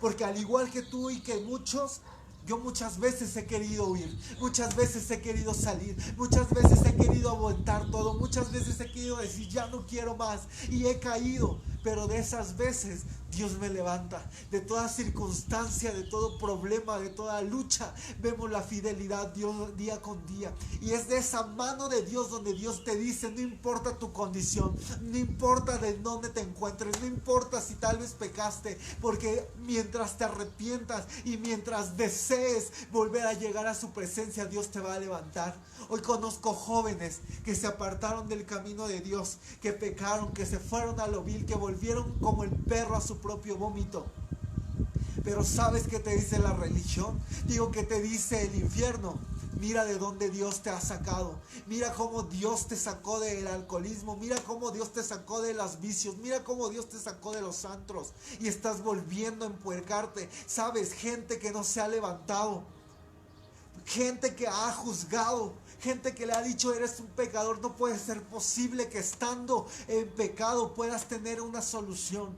Porque al igual que tú y que muchos, yo muchas veces he querido huir, muchas veces he querido salir, muchas veces he querido aguantar todo, muchas veces he querido decir ya no quiero más y he caído. Pero de esas veces Dios me levanta. De toda circunstancia, de todo problema, de toda lucha, vemos la fidelidad Dios día con día. Y es de esa mano de Dios donde Dios te dice, no importa tu condición, no importa de dónde te encuentres, no importa si tal vez pecaste, porque mientras te arrepientas y mientras desees volver a llegar a su presencia, Dios te va a levantar. Hoy conozco jóvenes que se apartaron del camino de Dios, que pecaron, que se fueron a lo vil, que volvieron como el perro a su propio vómito. Pero ¿sabes qué te dice la religión? Digo, ¿qué te dice el infierno? Mira de dónde Dios te ha sacado. Mira cómo Dios te sacó del alcoholismo. Mira cómo Dios te sacó de los vicios. Mira cómo Dios te sacó de los antros. Y estás volviendo a empuercarte. ¿Sabes? Gente que no se ha levantado. Gente que ha juzgado. Gente que le ha dicho, eres un pecador. No puede ser posible que estando en pecado puedas tener una solución.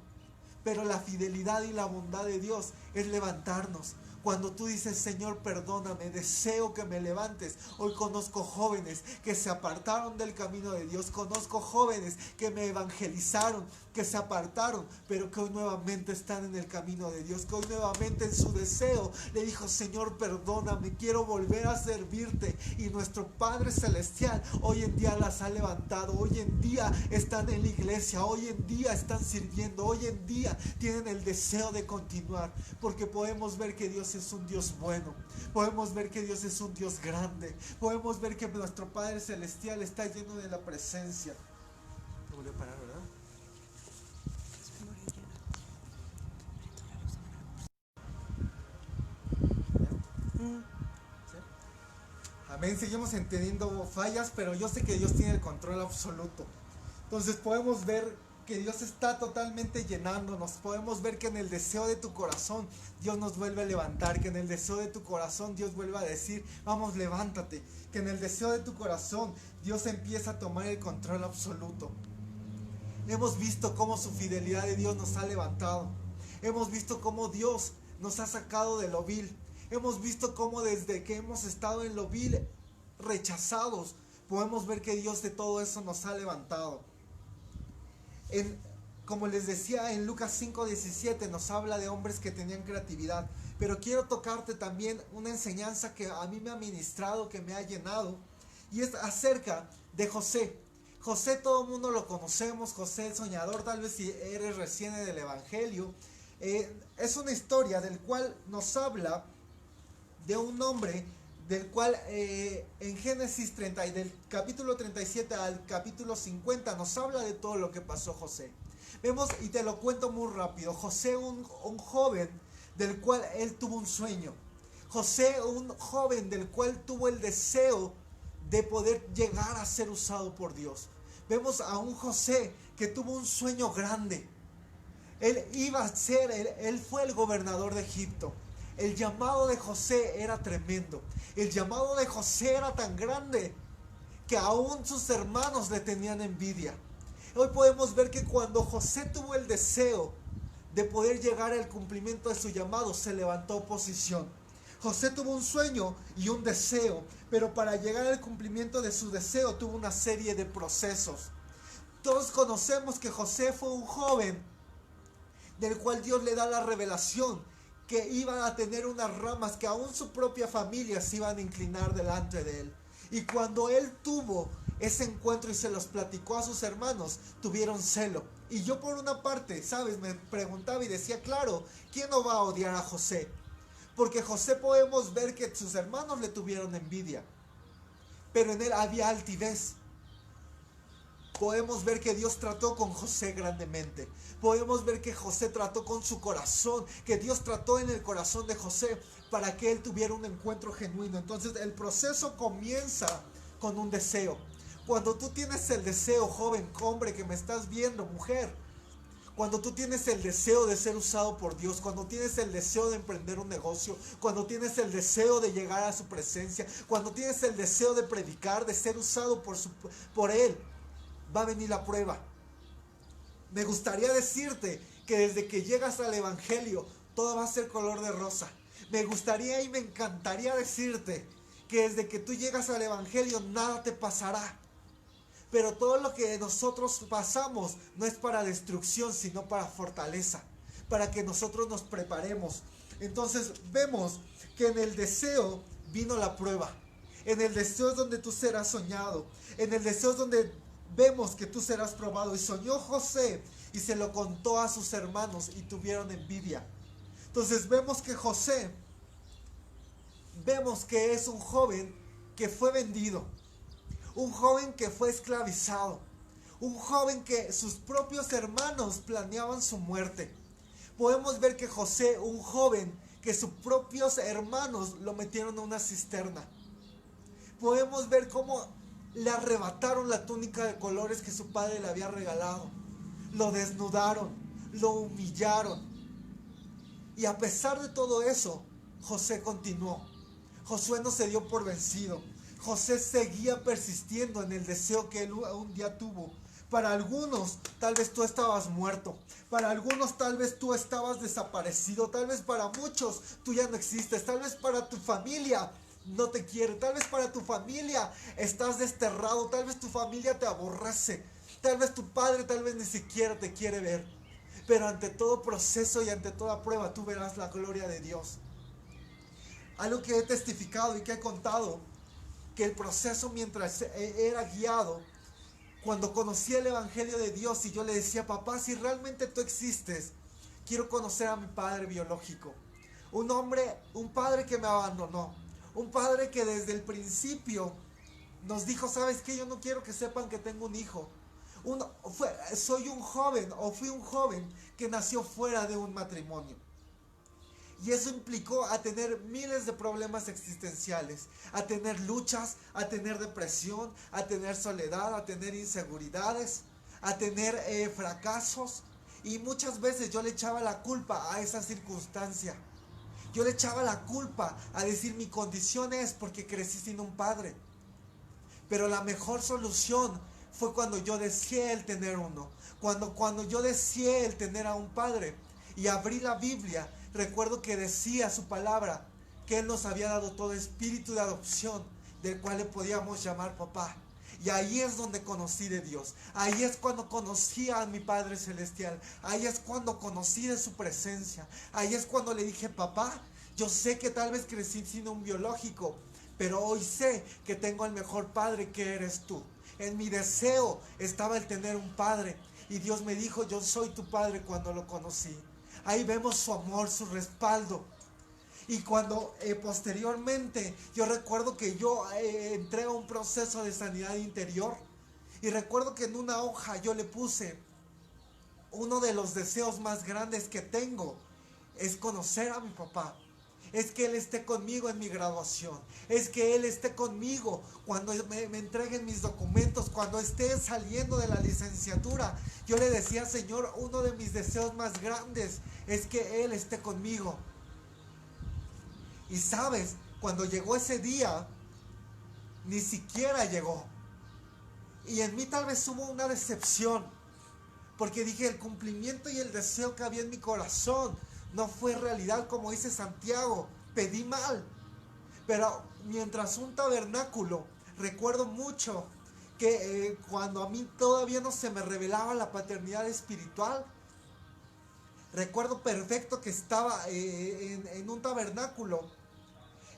Pero la fidelidad y la bondad de Dios es levantarnos. Cuando tú dices, Señor, perdóname, deseo que me levantes. Hoy conozco jóvenes que se apartaron del camino de Dios. Conozco jóvenes que me evangelizaron, que se apartaron, pero que hoy nuevamente están en el camino de Dios. Que hoy nuevamente en su deseo le dijo, Señor, perdóname, quiero volver a servirte. Y nuestro Padre Celestial hoy en día las ha levantado. Hoy en día están en la iglesia. Hoy en día están sirviendo. Hoy en día tienen el deseo de continuar. Porque podemos ver que Dios es un Dios bueno. Podemos ver que Dios es un Dios grande. Podemos ver que nuestro Padre Celestial está lleno de la presencia. ¿Te volvió a parar, verdad? ¿Sí? Amén, seguimos teniendo fallas, pero yo sé que Dios tiene el control absoluto. Entonces podemos ver que Dios está totalmente llenándonos. Podemos ver que en el deseo de tu corazón Dios nos vuelve a levantar. Que en el deseo de tu corazón Dios vuelve a decir, vamos, levántate. Que en el deseo de tu corazón Dios empieza a tomar el control absoluto. Hemos visto cómo su fidelidad de Dios nos ha levantado. Hemos visto cómo Dios nos ha sacado de lo vil. Hemos visto cómo desde que hemos estado en lo vil, rechazados, podemos ver que Dios de todo eso nos ha levantado. Como les decía, en Lucas 5:17 nos habla de hombres que tenían creatividad. Pero quiero tocarte también una enseñanza que a mí me ha ministrado, que me ha llenado. Y es acerca de José. José, todo el mundo lo conocemos, José el soñador, tal vez si eres recién en el Evangelio. Es una historia del cual nos habla de un hombre del cual en Génesis 30, del capítulo 37 al capítulo 50 nos habla de todo lo que pasó José. Vemos, y te lo cuento muy rápido, José un joven del cual él tuvo un sueño. José un joven del cual tuvo el deseo de poder llegar a ser usado por Dios. Vemos a un José que tuvo un sueño grande. Él fue el gobernador de Egipto. El llamado de José era tremendo. El llamado de José era tan grande que aún sus hermanos le tenían envidia. Hoy podemos ver que cuando José tuvo el deseo de poder llegar al cumplimiento de su llamado, se levantó oposición. José tuvo un sueño y un deseo, pero para llegar al cumplimiento de su deseo tuvo una serie de procesos. Todos conocemos que José fue un joven del cual Dios le da la revelación que iban a tener unas ramas que aún su propia familia se iban a inclinar delante de él. Y cuando él tuvo ese encuentro y se los platicó a sus hermanos, tuvieron celo. Y yo por una parte, ¿sabes? Me preguntaba y decía, claro, ¿quién no va a odiar a José? Porque José podemos ver que sus hermanos le tuvieron envidia, pero en él había altivez. Podemos ver que Dios trató con José grandemente. Podemos ver que José trató con su corazón, que Dios trató en el corazón de José para que él tuviera un encuentro genuino. Entonces el proceso comienza con un deseo. Cuando tú tienes el deseo, joven, hombre que me estás viendo, mujer, cuando tú tienes el deseo de ser usado por Dios, cuando tienes el deseo de emprender un negocio, cuando tienes el deseo de llegar a su presencia, cuando tienes el deseo de predicar, de ser usado por Él, va a venir la prueba. Me gustaría decirte que desde que llegas al Evangelio, todo va a ser color de rosa. Me gustaría y me encantaría decirte que desde que tú llegas al Evangelio, nada te pasará. Pero todo lo que nosotros pasamos no es para destrucción, sino para fortaleza, para que nosotros nos preparemos. Entonces vemos que en el deseo vino la prueba. En el deseo es donde tú serás soñado. En el deseo es donde vemos que tú serás probado. Y soñó José y se lo contó a sus hermanos y tuvieron envidia. Entonces vemos que José, vemos que es un joven que fue vendido. Un joven que fue esclavizado. Un joven que sus propios hermanos planeaban su muerte. Podemos ver que José, un joven, que sus propios hermanos lo metieron a una cisterna. Podemos ver cómo le arrebataron la túnica de colores que su padre le había regalado. Lo desnudaron, lo humillaron. Y a pesar de todo eso, José continuó. Josué no se dio por vencido. José seguía persistiendo en el deseo que él un día tuvo. Para algunos, tal vez tú estabas muerto. Para algunos, tal vez tú estabas desaparecido. Tal vez para muchos, tú ya no existes. Tal vez para tu familia no te quiere. Tal vez para tu familia estás desterrado. Tal vez tu familia te aborrece. Tal vez tu padre, tal vez ni siquiera te quiere ver. Pero ante todo proceso y ante toda prueba, tú verás la gloria de Dios. Algo que he testificado y que he contado, que el proceso mientras era guiado, cuando conocí el Evangelio de Dios y yo le decía, papá, si realmente tú existes, quiero conocer a mi padre biológico. Un padre que me abandonó. Un padre que desde el principio nos dijo, ¿sabes qué? Yo no quiero que sepan que tengo un hijo. Fui un joven que nació fuera de un matrimonio. Y eso implicó a tener miles de problemas existenciales, a tener luchas, a tener depresión, a tener soledad, a tener inseguridades, a tener fracasos. Y muchas veces yo le echaba la culpa a esa circunstancia. Yo le echaba la culpa a decir mi condición es porque crecí sin un padre. Pero la mejor solución fue cuando yo deseé el tener uno. Cuando yo deseé el tener a un padre y abrí la Biblia, recuerdo que decía su palabra que Él nos había dado todo espíritu de adopción del cual le podíamos llamar papá. Y ahí es donde conocí de Dios. Ahí es cuando conocí a mi Padre Celestial. Ahí es cuando conocí de su presencia. Ahí es cuando le dije, papá, yo sé que tal vez crecí sin un biológico, pero hoy sé que tengo el mejor padre que eres tú. En mi deseo estaba el tener un padre. Y Dios me dijo, yo soy tu padre cuando lo conocí. Ahí vemos su amor, su respaldo. Y cuando posteriormente yo recuerdo que yo entré a un proceso de sanidad interior. Y recuerdo que en una hoja yo le puse, uno de los deseos más grandes que tengo es conocer a mi papá. Es que Él esté conmigo en mi graduación. Es que Él esté conmigo cuando me entreguen mis documentos, cuando esté saliendo de la licenciatura. Yo le decía, Señor, uno de mis deseos más grandes es que Él esté conmigo. Y sabes, cuando llegó ese día, ni siquiera llegó. Y en mí tal vez hubo una decepción, porque dije, el cumplimiento y el deseo que había en mi corazón no fue realidad, como dice Santiago, pedí mal. Pero mientras un tabernáculo, recuerdo mucho que cuando a mí todavía no se me revelaba la paternidad espiritual, recuerdo perfecto que estaba en un tabernáculo.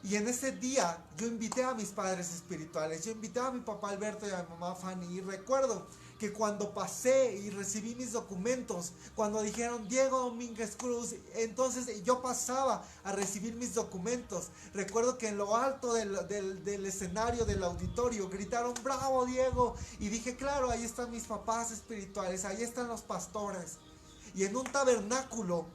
Y en ese día yo invité a mis padres espirituales, yo invité a mi papá Alberto y a mi mamá Fanny. Y recuerdo que cuando pasé y recibí mis documentos, cuando dijeron Diego Domínguez Cruz, entonces yo pasaba a recibir mis documentos. Recuerdo que en lo alto del escenario del auditorio gritaron ¡bravo Diego! Y dije, claro, ahí están mis papás espirituales, ahí están los pastores. Y en un tabernáculo,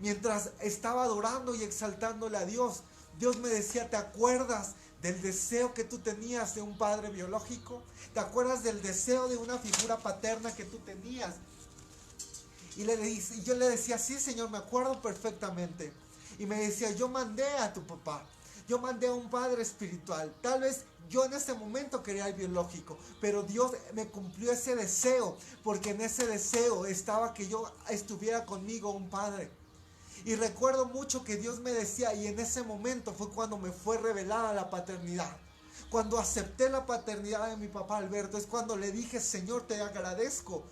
mientras estaba adorando y exaltándole a Dios, Dios me decía, ¿te acuerdas del deseo que tú tenías de un padre biológico? ¿Te acuerdas del deseo de una figura paterna que tú tenías? Y yo le decía, sí, Señor, me acuerdo perfectamente. Y me decía, yo mandé a tu papá, yo mandé a un padre espiritual. Tal vez yo en ese momento quería el biológico, pero Dios me cumplió ese deseo, porque en ese deseo estaba que yo estuviera conmigo un padre. Y recuerdo mucho que Dios me decía, y en ese momento fue cuando me fue revelada la paternidad. Cuando acepté la paternidad de mi papá Alberto, es cuando le dije, Señor, te agradezco,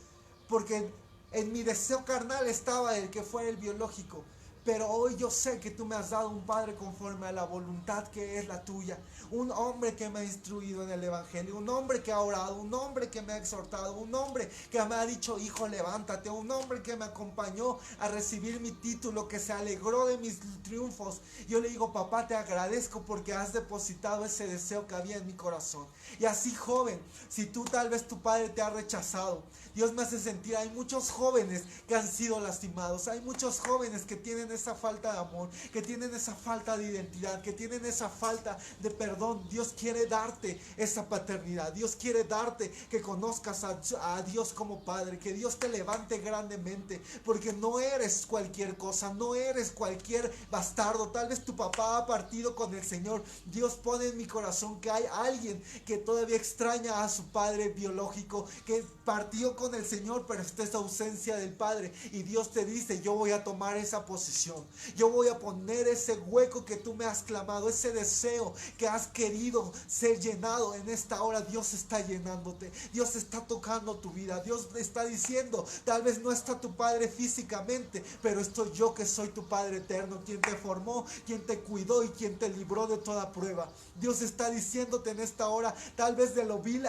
porque en mi deseo carnal estaba el que fuera el biológico. pero hoy yo sé que tú me has dado un Padre conforme a la voluntad que es la tuya. Un hombre que me ha instruido en el Evangelio, un hombre que ha orado, un hombre que me ha exhortado, un hombre que me ha dicho, hijo, levántate, un hombre que me acompañó a recibir mi título, que se alegró de mis triunfos. Yo le digo, papá, te agradezco porque has depositado ese deseo que había en mi corazón. Y así, joven, si tú tal vez tu padre te ha rechazado, Dios me hace sentir, hay muchos jóvenes que han sido lastimados, hay muchos jóvenes que tienen esa falta de amor, que tienen esa falta de identidad, que tienen esa falta de perdón. Dios quiere darte esa paternidad, Dios quiere darte que conozcas a Dios como Padre, que Dios te levante grandemente, porque no eres cualquier cosa, no eres cualquier bastardo. Tal vez tu papá ha partido con el Señor. Dios pone en mi corazón que hay alguien que todavía extraña a su padre biológico, que partió con el Señor, pero está esa ausencia del Padre, y Dios te dice, yo voy a tomar esa posición, yo voy a poner ese hueco que tú me has clamado, ese deseo que has querido ser llenado en esta hora. Dios está llenándote, Dios está tocando tu vida, Dios está diciendo, tal vez no está tu Padre físicamente, pero estoy yo que soy tu Padre eterno, quien te formó, quien te cuidó y quien te libró de toda prueba. Dios está diciéndote en esta hora, tal vez de lo vil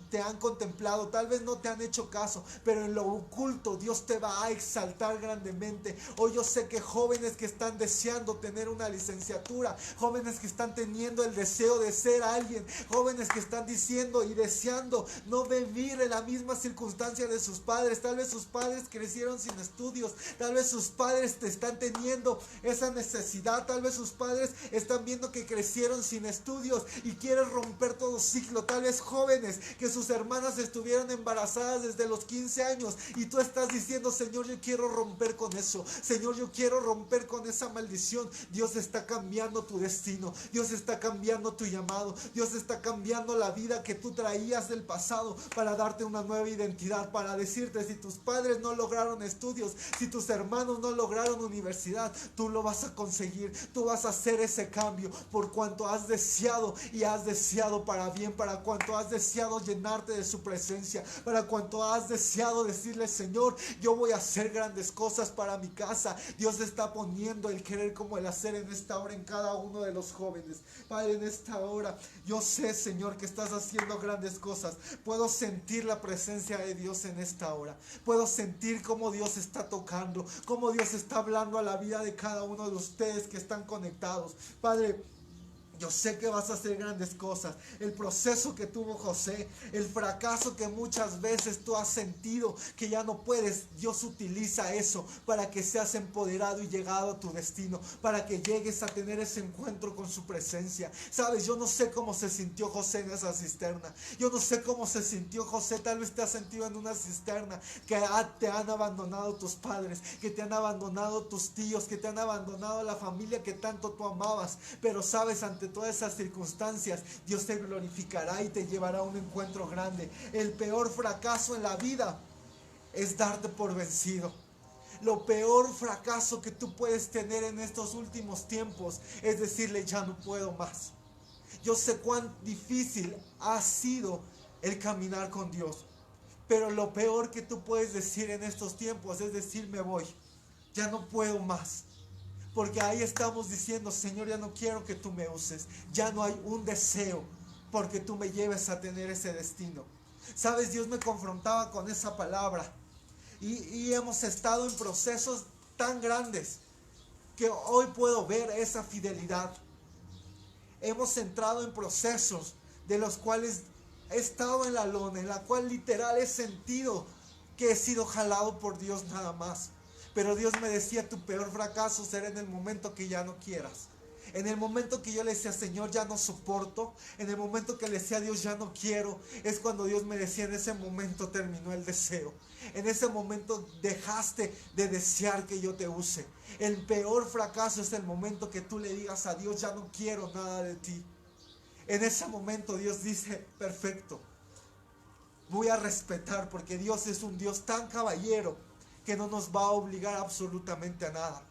te han contemplado, tal vez no te han hecho caso, pero en lo oculto Dios te va a exaltar grandemente. Hoy yo sé que jóvenes que están deseando tener una licenciatura, jóvenes que están teniendo el deseo de ser alguien, jóvenes que están diciendo y deseando no vivir en la misma circunstancia de sus padres. Tal vez sus padres crecieron sin estudios, tal vez sus padres te están teniendo esa necesidad, tal vez sus padres están viendo que crecieron sin estudios y quieren romper todo ciclo. Tal vez jóvenes que sus hermanas estuvieron embarazadas desde los 15 años y tú estás diciendo, Señor, yo quiero romper con eso, Señor, yo quiero romper con esa maldición. Dios está cambiando tu destino, Dios está cambiando tu llamado, Dios está cambiando la vida que tú traías del pasado para darte una nueva identidad, para decirte, si tus padres no lograron estudios, si tus hermanos no lograron universidad, tú lo vas a conseguir, tú vas a hacer ese cambio, por cuanto has deseado y has deseado para bien, para cuanto has deseado llenarte de su presencia, para cuanto has deseado decirle, Señor, yo voy a hacer grandes cosas para mi casa. Dios está poniendo el querer como el hacer en esta hora en cada uno de los jóvenes. Padre, en esta hora yo sé, Señor, que estás haciendo grandes cosas. Puedo sentir la presencia de Dios en esta hora, puedo sentir cómo Dios está tocando, cómo Dios está hablando a la vida de cada uno de ustedes que están conectados. Padre, yo sé que vas a hacer grandes cosas. El proceso que tuvo José, el fracaso que muchas veces tú has sentido que ya no puedes, Dios utiliza eso para que seas empoderado y llegado a tu destino, para que llegues a tener ese encuentro con su presencia. Sabes, yo no sé cómo se sintió José en esa cisterna. Yo no sé cómo se sintió José. Tal vez te has sentido en una cisterna que te han abandonado tus padres, que te han abandonado tus tíos, que te han abandonado la familia que tanto tú amabas. Pero sabes, ante todas esas circunstancias, Dios te glorificará y te llevará a un encuentro grande. El peor fracaso en la vida es darte por vencido. Lo peor fracaso que tú puedes tener en estos últimos tiempos es decirle, ya no puedo más. Yo sé cuán difícil ha sido el caminar con Dios, pero lo peor que tú puedes decir en estos tiempos es decir, me voy, ya no puedo más. Porque ahí estamos diciendo, Señor, ya no quiero que tú me uses. Ya no hay un deseo porque tú me lleves a tener ese destino. Sabes, Dios me confrontaba con esa palabra. Y hemos estado en procesos tan grandes que hoy puedo ver esa fidelidad. Hemos entrado en procesos de los cuales he estado en la lona, en la cual literal he sentido que he sido jalado por Dios nada más. Pero Dios me decía, tu peor fracaso será en el momento que ya no quieras. En el momento que yo le decía, Señor, ya no soporto. En el momento que le decía a Dios, ya no quiero. Es cuando Dios me decía, en ese momento terminó el deseo. En ese momento dejaste de desear que yo te use. El peor fracaso es el momento que tú le digas a Dios, ya no quiero nada de ti. En ese momento Dios dice, perfecto. Voy a respetar, porque Dios es un Dios tan caballero que no nos va a obligar absolutamente a nada.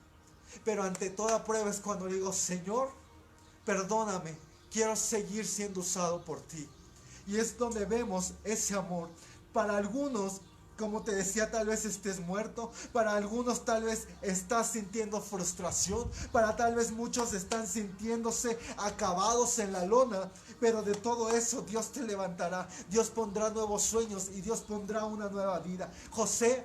Pero ante toda prueba es cuando digo, Señor, perdóname, quiero seguir siendo usado por ti. Y es donde vemos ese amor. Para algunos Como te decía, tal vez estés muerto. Para algunos tal vez estás sintiendo frustración. Para tal vez muchos están sintiéndose acabados en la lona. Pero de todo eso Dios te levantará. Dios pondrá nuevos sueños y Dios pondrá una nueva vida. José,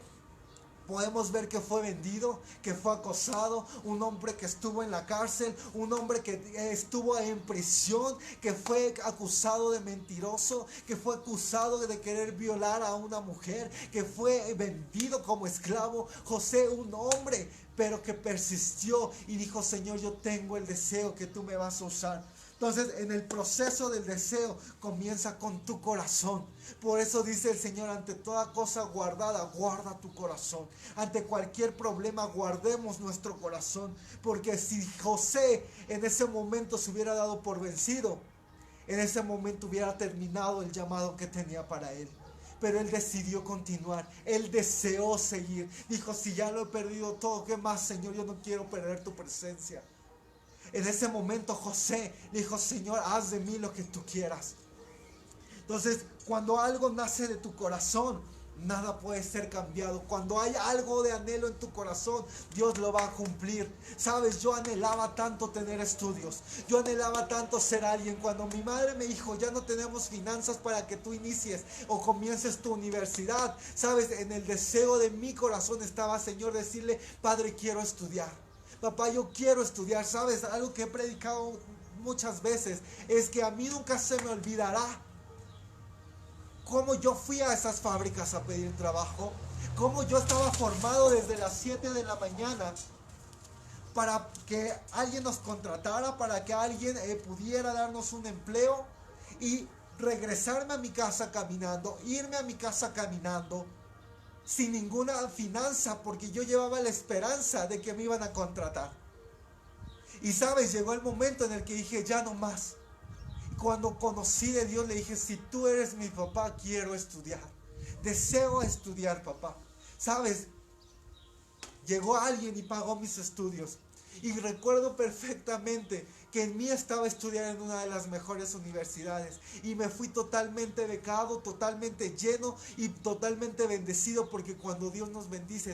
podemos ver que fue vendido, que fue acosado, un hombre que estuvo en la cárcel, un hombre que estuvo en prisión, que fue acusado de mentiroso, que fue acusado de querer violar a una mujer, que fue vendido como esclavo. José, un hombre, pero que persistió y dijo: Señor, yo tengo el deseo que tú me vas a usar. Entonces, en el proceso del deseo comienza con tu corazón. Por eso dice el Señor: ante toda cosa guardada, guarda tu corazón. Ante cualquier problema, guardemos nuestro corazón. Porque si José en ese momento se hubiera dado por vencido, en ese momento hubiera terminado el llamado que tenía para él. Pero él decidió continuar, él deseó seguir. Dijo: si ya lo he perdido todo, ¿qué más, Señor? Yo no quiero perder tu presencia. En ese momento José dijo: Señor, haz de mí lo que tú quieras. Entonces, cuando algo nace de tu corazón, nada puede ser cambiado. Cuando hay algo de anhelo en tu corazón, Dios lo va a cumplir. Sabes, yo anhelaba tanto tener estudios. Yo anhelaba tanto ser alguien. Cuando mi madre me dijo: ya no tenemos finanzas para que tú inicies o comiences tu universidad, sabes, en el deseo de mi corazón estaba, Señor, decirle: Padre, quiero estudiar. Papá, yo quiero estudiar. Sabes, algo que he predicado muchas veces es que a mí nunca se me olvidará cómo yo fui a esas fábricas a pedir trabajo, cómo yo estaba formado desde las 7 de la mañana para que alguien nos contratara, para que alguien pudiera darnos un empleo y regresarme a mi casa caminando, irme a mi casa caminando, sin ninguna finanza, porque yo llevaba la esperanza de que me iban a contratar. Y sabes, llegó el momento en el que dije: ya no más. Cuando conocí de Dios, le dije: si tú eres mi papá, quiero estudiar. Deseo estudiar, papá. Sabes, llegó alguien y pagó mis estudios. Y recuerdo perfectamente que en mí estaba estudiar en una de las mejores universidades. Y me fui totalmente becado, totalmente lleno y totalmente bendecido. Porque cuando Dios nos bendice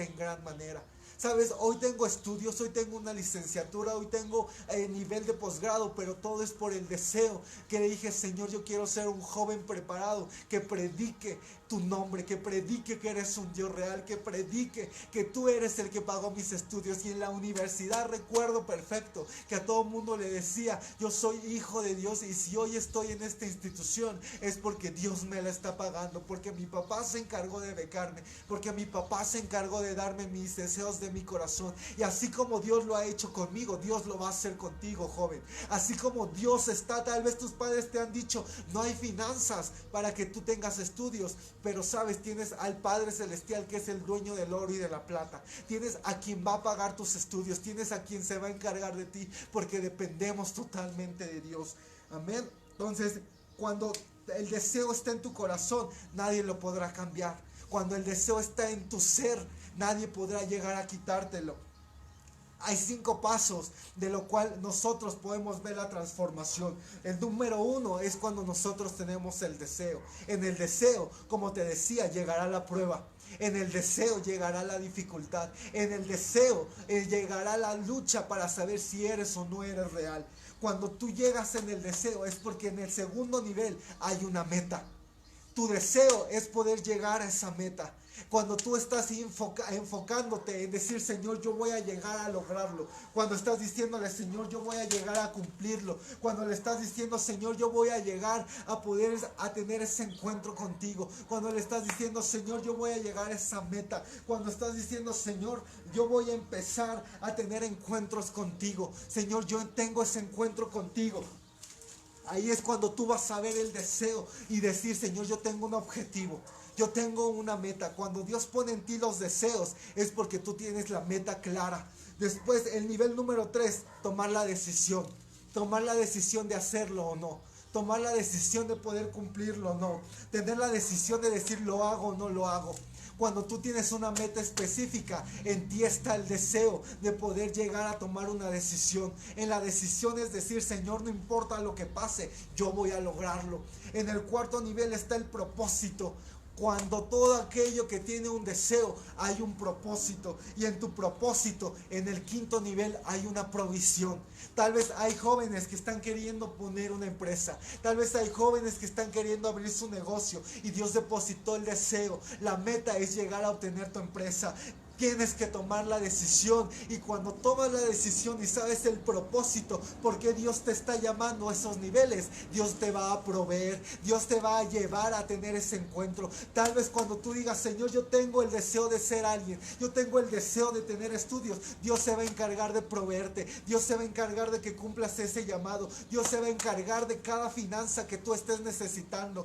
en gran manera. Sabes, hoy tengo estudios, hoy tengo una licenciatura, hoy tengo nivel de posgrado, pero todo es por el deseo que le dije: Señor, yo quiero ser un joven preparado, que predique tu nombre, que predique que eres un Dios real, que predique que tú eres el que pagó mis estudios. Y en la universidad recuerdo perfecto que a todo mundo le decía: yo soy hijo de Dios, y si hoy estoy en esta institución es porque Dios me la está pagando, porque mi papá se encargó de becarme, porque mi papá se encargó de darme mis deseos de mi corazón. Y así como Dios lo ha hecho conmigo, Dios lo va a hacer contigo, joven. Así como Dios está, tal vez tus padres te han dicho: no hay finanzas para que tú tengas estudios, pero sabes, tienes al Padre Celestial, que es el dueño del oro y de la plata. Tienes a quien va a pagar tus estudios, tienes a quien se va a encargar de ti, porque dependemos totalmente de Dios. Amén. Entonces, cuando el deseo está en tu corazón, nadie lo podrá cambiar. Cuando el deseo está en tu ser, nadie podrá llegar a quitártelo. Hay 5 pasos de lo cual nosotros podemos ver la transformación. El número 1 es cuando nosotros tenemos el deseo. En el deseo, como te decía, llegará la prueba. En el deseo llegará la dificultad. En el deseo llegará la lucha para saber si eres o no eres real. Cuando tú llegas en el deseo es porque en el segundo nivel hay una meta. Tu deseo es poder llegar a esa meta. Cuando tú estás enfocándote en decir: Señor, yo voy a llegar a lograrlo. Cuando estás diciéndole: Señor, yo voy a llegar a cumplirlo. Cuando le estás diciendo: Señor, yo voy a llegar a poder a tener ese encuentro contigo. Cuando le estás diciendo: Señor, yo voy a llegar a esa meta. Cuando estás diciendo: Señor, yo voy a empezar a tener encuentros contigo. Señor, yo tengo ese encuentro contigo. Ahí es cuando tú vas a ver el deseo y decir: Señor, yo tengo un objetivo, yo tengo una meta. Cuando Dios pone en ti los deseos es porque tú tienes la meta clara. Después, el nivel número 3, tomar la decisión. Tomar la decisión de hacerlo o no. Tomar la decisión de poder cumplirlo o no. Tener la decisión de decir: lo hago o no lo hago. Cuando tú tienes una meta específica, en ti está el deseo de poder llegar a tomar una decisión. En la decisión es decir: Señor, no importa lo que pase, yo voy a lograrlo. En el 4 nivel está el propósito. Cuando todo aquello que tiene un deseo, hay un propósito. Y en tu propósito, en el quinto nivel, hay una provisión. Tal vez hay jóvenes que están queriendo poner una empresa. Tal vez hay jóvenes que están queriendo abrir su negocio. Y Dios depositó el deseo. La meta es llegar a obtener tu empresa. Tienes que tomar la decisión, y cuando tomas la decisión y sabes el propósito, por qué Dios te está llamando a esos niveles, Dios te va a proveer, Dios te va a llevar a tener ese encuentro. Tal vez cuando tú digas, Señor, yo tengo el deseo de ser alguien, yo tengo el deseo de tener estudios, Dios se va a encargar de proveerte, Dios se va a encargar de que cumplas ese llamado, Dios se va a encargar de cada finanza que tú estés necesitando.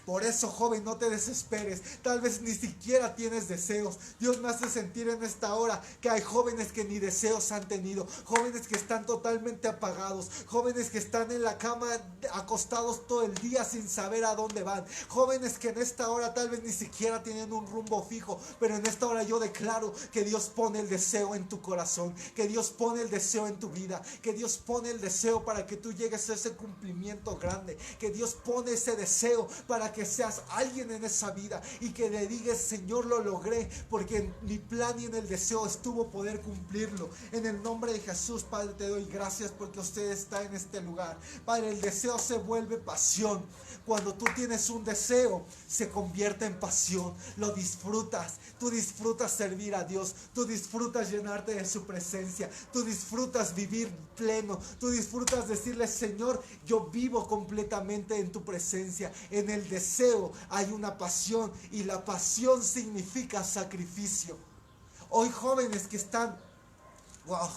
Por eso, joven, no te desesperes. Tal vez ni siquiera tienes deseos. Dios me hace sentir en esta hora que hay jóvenes que ni deseos han tenido. Jóvenes que están totalmente apagados. Jóvenes que están en la cama acostados todo el día sin saber a dónde van. Jóvenes que en esta hora tal vez ni siquiera tienen un rumbo fijo. Pero en esta hora yo declaro que Dios pone el deseo en tu corazón. Que Dios pone el deseo en tu vida. Que Dios pone el deseo para que tú llegues a ese cumplimiento grande. Que Dios pone ese deseo para que seas alguien en esa vida y que le digas, Señor, lo logré, porque en mi plan y en el deseo estuvo poder cumplirlo. En el nombre de Jesús, Padre, te doy gracias porque usted está en este lugar. Padre, el deseo se vuelve pasión. Cuando tú tienes un deseo, se convierte en pasión. Lo disfrutas. Tú disfrutas servir a Dios. Tú disfrutas llenarte de su presencia. Tú disfrutas vivir pleno. Tú disfrutas decirle, Señor, yo vivo completamente en tu presencia. En el deseo hay una pasión, y la pasión significa sacrificio. Hoy jóvenes que están,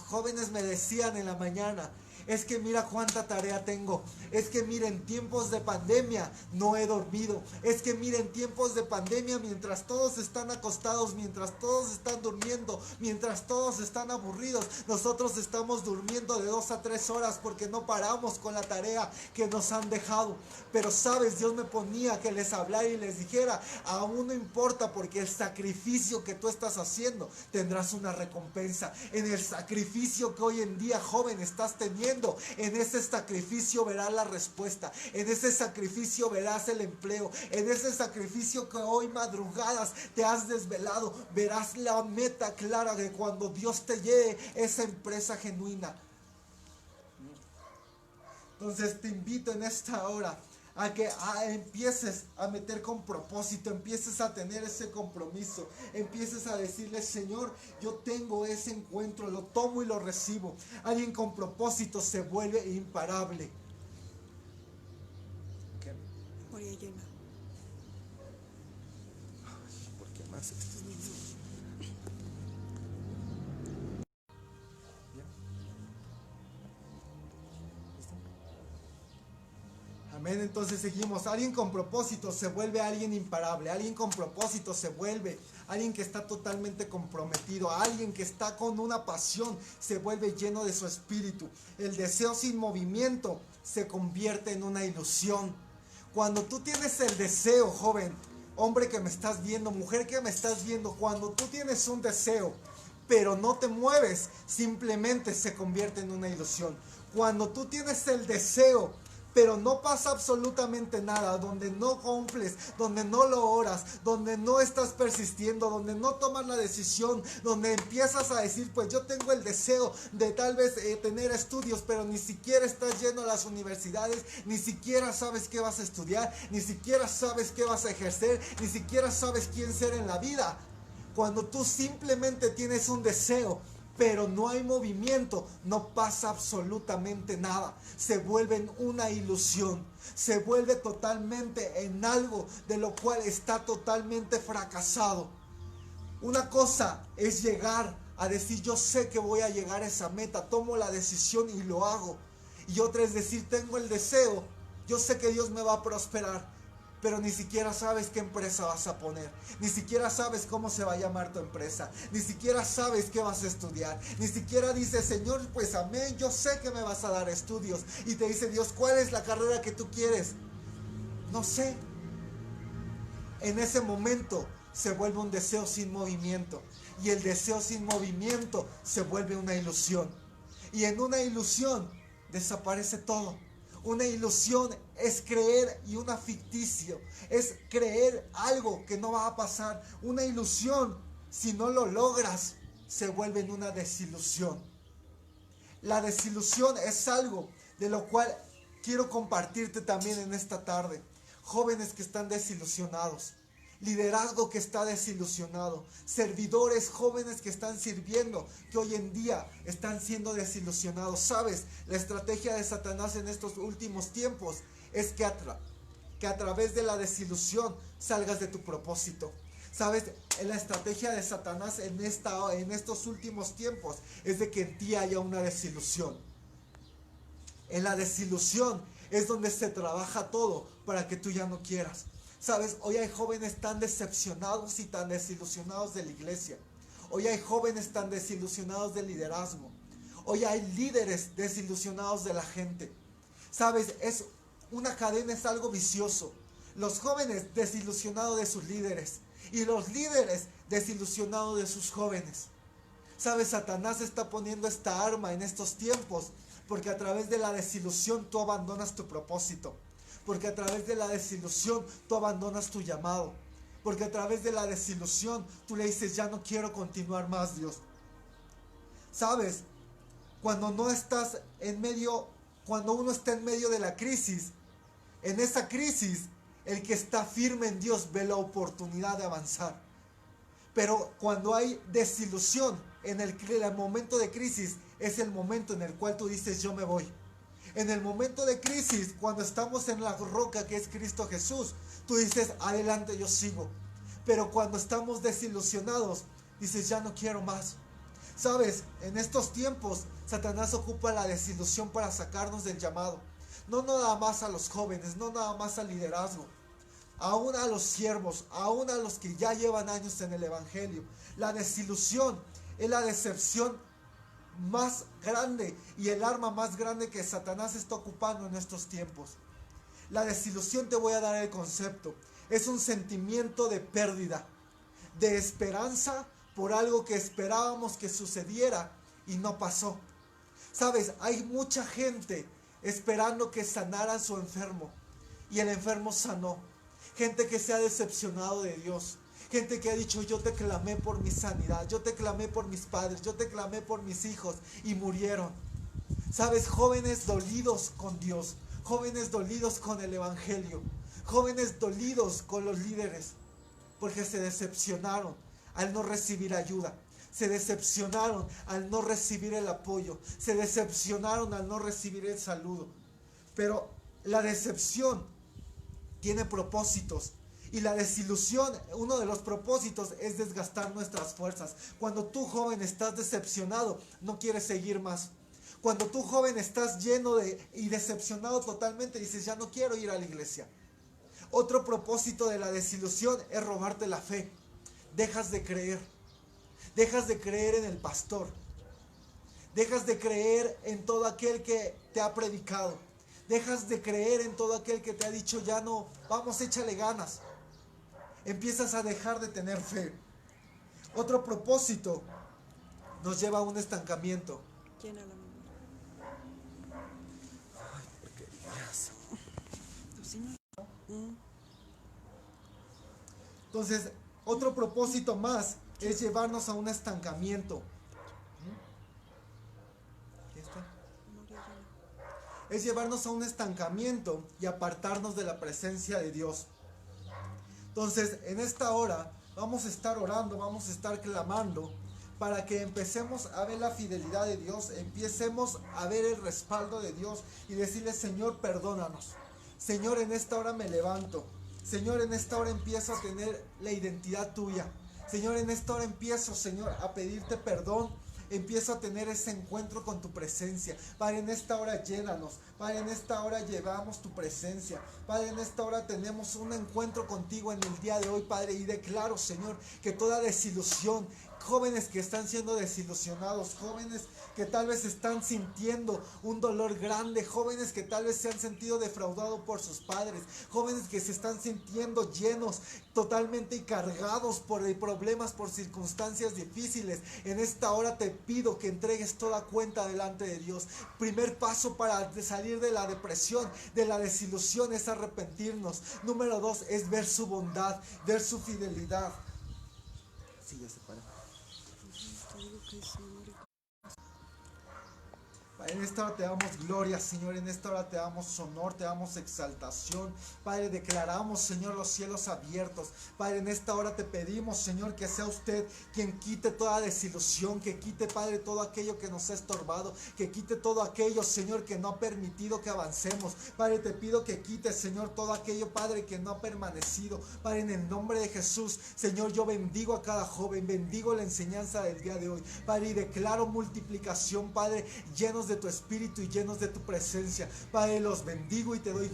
jóvenes me decían en la mañana, es que mira cuánta tarea tengo. Es que mira, en tiempos de pandemia no he dormido. Es que mira, en tiempos de pandemia, mientras todos están acostados, mientras todos están durmiendo, mientras todos están aburridos, nosotros estamos durmiendo de 2 a 3 horas porque no paramos con la tarea que nos han dejado. Pero sabes, Dios me ponía que les hablara y les dijera, aún no importa, porque el sacrificio que tú estás haciendo tendrás una recompensa. En el sacrificio que hoy en día, joven, estás teniendo, en ese sacrificio verás la respuesta. En ese sacrificio verás el empleo. En ese sacrificio que hoy madrugadas te has desvelado, verás la meta clara de cuando Dios te lleve esa empresa genuina. Entonces te invito en esta hora a que empieces a meter con propósito, empieces a tener ese compromiso, empieces a decirle, Señor, yo tengo ese encuentro, lo tomo y lo recibo. Alguien con propósito se vuelve imparable. ¿Qué? María Llena. ¿Por qué más esto? Amén, entonces seguimos. Alguien con propósito se vuelve alguien imparable. Alguien con propósito se vuelve alguien que está totalmente comprometido. Alguien que está con una pasión se vuelve lleno de su espíritu. El deseo sin movimiento se convierte en una ilusión. Cuando tú tienes el deseo, joven, hombre que me estás viendo, mujer que me estás viendo, cuando tú tienes un deseo pero no te mueves, simplemente se convierte en una ilusión. Cuando tú tienes el deseo pero no pasa absolutamente nada, donde no cumples, donde no lo oras, donde no estás persistiendo, donde no tomas la decisión, donde empiezas a decir, pues yo tengo el deseo de tal vez tener estudios, pero ni siquiera estás yendo a las universidades, ni siquiera sabes qué vas a estudiar, ni siquiera sabes qué vas a ejercer, ni siquiera sabes quién ser en la vida. Cuando tú simplemente tienes un deseo, pero no hay movimiento, no pasa absolutamente nada. Se vuelve en una ilusión. Se vuelve totalmente en algo de lo cual está totalmente fracasado. Una cosa es llegar a decir, yo sé que voy a llegar a esa meta, tomo la decisión y lo hago. Y otra es decir, tengo el deseo, yo sé que Dios me va a prosperar, pero ni siquiera sabes qué empresa vas a poner, ni siquiera sabes cómo se va a llamar tu empresa, ni siquiera sabes qué vas a estudiar, ni siquiera dices, Señor, pues amén, yo sé que me vas a dar estudios, y te dice Dios, ¿cuál es la carrera que tú quieres? No sé. En ese momento se vuelve un deseo sin movimiento, y el deseo sin movimiento se vuelve una ilusión, y en una ilusión desaparece todo. Una ilusión es creer y una ficticio es creer algo que no va a pasar. Una ilusión, si no lo logras, se vuelve en una desilusión. La desilusión es algo de lo cual quiero compartirte también en esta tarde. Jóvenes que están desilusionados, liderazgo que está desilusionado, servidores jóvenes que están sirviendo, que hoy en día están siendo desilusionados. ¿Sabes? La estrategia de Satanás en estos últimos tiempos es que a través de la desilusión salgas de tu propósito. ¿Sabes? La estrategia de Satanás en estos últimos tiempos es de que en ti haya una desilusión. En la desilusión es donde se trabaja todo para que tú ya no quieras. ¿Sabes? Hoy hay jóvenes tan decepcionados y tan desilusionados de la iglesia. Hoy hay jóvenes tan desilusionados del liderazgo. Hoy hay líderes desilusionados de la gente. ¿Sabes? Es una cadena, es algo vicioso. Los jóvenes desilusionados de sus líderes y los líderes desilusionados de sus jóvenes. ¿Sabes? Satanás está poniendo esta arma en estos tiempos porque a través de la desilusión tú abandonas tu propósito. Porque a través de la desilusión tú abandonas tu llamado. Porque a través de la desilusión tú le dices, ya no quiero continuar más, Dios. ¿Sabes? Cuando uno está en medio de la crisis, en esa crisis, el que está firme en Dios ve la oportunidad de avanzar. Pero cuando hay desilusión, en el momento de crisis, es el momento en el cual tú dices, yo me voy. En el momento de crisis, cuando estamos en la roca que es Cristo Jesús, tú dices, adelante, yo sigo. Pero cuando estamos desilusionados, dices, ya no quiero más. ¿Sabes? En estos tiempos, Satanás ocupa la desilusión para sacarnos del llamado. No nada más a los jóvenes, no nada más al liderazgo. Aún a los siervos, aún a los que ya llevan años en el evangelio. La desilusión es la decepción más grande y el arma más grande que Satanás está ocupando en estos tiempos. La desilusión, te voy a dar el concepto, es un sentimiento de pérdida, de esperanza por algo que esperábamos que sucediera y no pasó. ¿Sabes? Hay mucha gente esperando que sanara a su enfermo y el enfermo sanó. Gente que se ha decepcionado de Dios. Gente que ha dicho, yo te clamé por mi sanidad, yo te clamé por mis padres, yo te clamé por mis hijos y murieron. ¿Sabes? Jóvenes dolidos con Dios, jóvenes dolidos con el evangelio, jóvenes dolidos con los líderes, porque se decepcionaron al no recibir ayuda, se decepcionaron al no recibir el apoyo, se decepcionaron al no recibir el saludo. Pero la decepción tiene propósitos. Y la desilusión, uno de los propósitos es desgastar nuestras fuerzas. Cuando tú, joven, estás decepcionado, no quieres seguir más. Cuando tú, joven, estás lleno y decepcionado totalmente, dices, ya no quiero ir a la iglesia. Otro propósito de la desilusión es robarte la fe. Dejas de creer. Dejas de creer en el pastor. Dejas de creer en todo aquel que te ha predicado. Dejas de creer en todo aquel que te ha dicho, ya no, vamos, échale ganas. Empiezas a dejar de tener fe. Otro propósito nos lleva a un estancamiento. Llena la memoria. Ay, porquerías. Entonces, otro propósito más es llevarnos a un estancamiento. ¿Qué está? Es llevarnos a un estancamiento y apartarnos de la presencia de Dios. Entonces, en esta hora vamos a estar orando, vamos a estar clamando para que empecemos a ver la fidelidad de Dios, empecemos a ver el respaldo de Dios y decirle, Señor, perdónanos. Señor, en esta hora me levanto. Señor, en esta hora empiezo a tener la identidad tuya. Señor, en esta hora empiezo, Señor, a pedirte perdón. Empiezo a tener ese encuentro con tu presencia. Padre, en esta hora llénanos. Padre, en esta hora llevamos tu presencia. Padre, en esta hora tenemos un encuentro contigo en el día de hoy, Padre. Y declaro, Señor, que toda desilusión jóvenes que están siendo desilusionados, jóvenes que tal vez están sintiendo un dolor grande, jóvenes que tal vez se han sentido defraudados por sus padres, jóvenes que se están sintiendo llenos totalmente y cargados por problemas, por circunstancias difíciles. En esta hora te pido que entregues toda cuenta delante de Dios. Primer paso para salir de la depresión, de la desilusión, es arrepentirnos. Número 2 es ver su bondad, ver su fidelidad. Sí, ya se para. En esta hora te damos gloria, Señor. En esta hora te damos honor, te damos exaltación. Padre, declaramos, Señor, los cielos abiertos. Padre, en esta hora te pedimos, Señor, que sea usted quien quite toda desilusión, que quite, Padre, todo aquello que nos ha estorbado, que quite todo aquello, Señor, que no ha permitido que avancemos. Padre, te pido que quite, Señor, todo aquello, Padre, que no ha permanecido. Padre, en el nombre de Jesús, Señor, yo bendigo a cada joven, bendigo la enseñanza del día de hoy. Padre, y declaro multiplicación, Padre, llenos de tu espíritu y llenos de tu presencia. Padre, los bendigo y te doy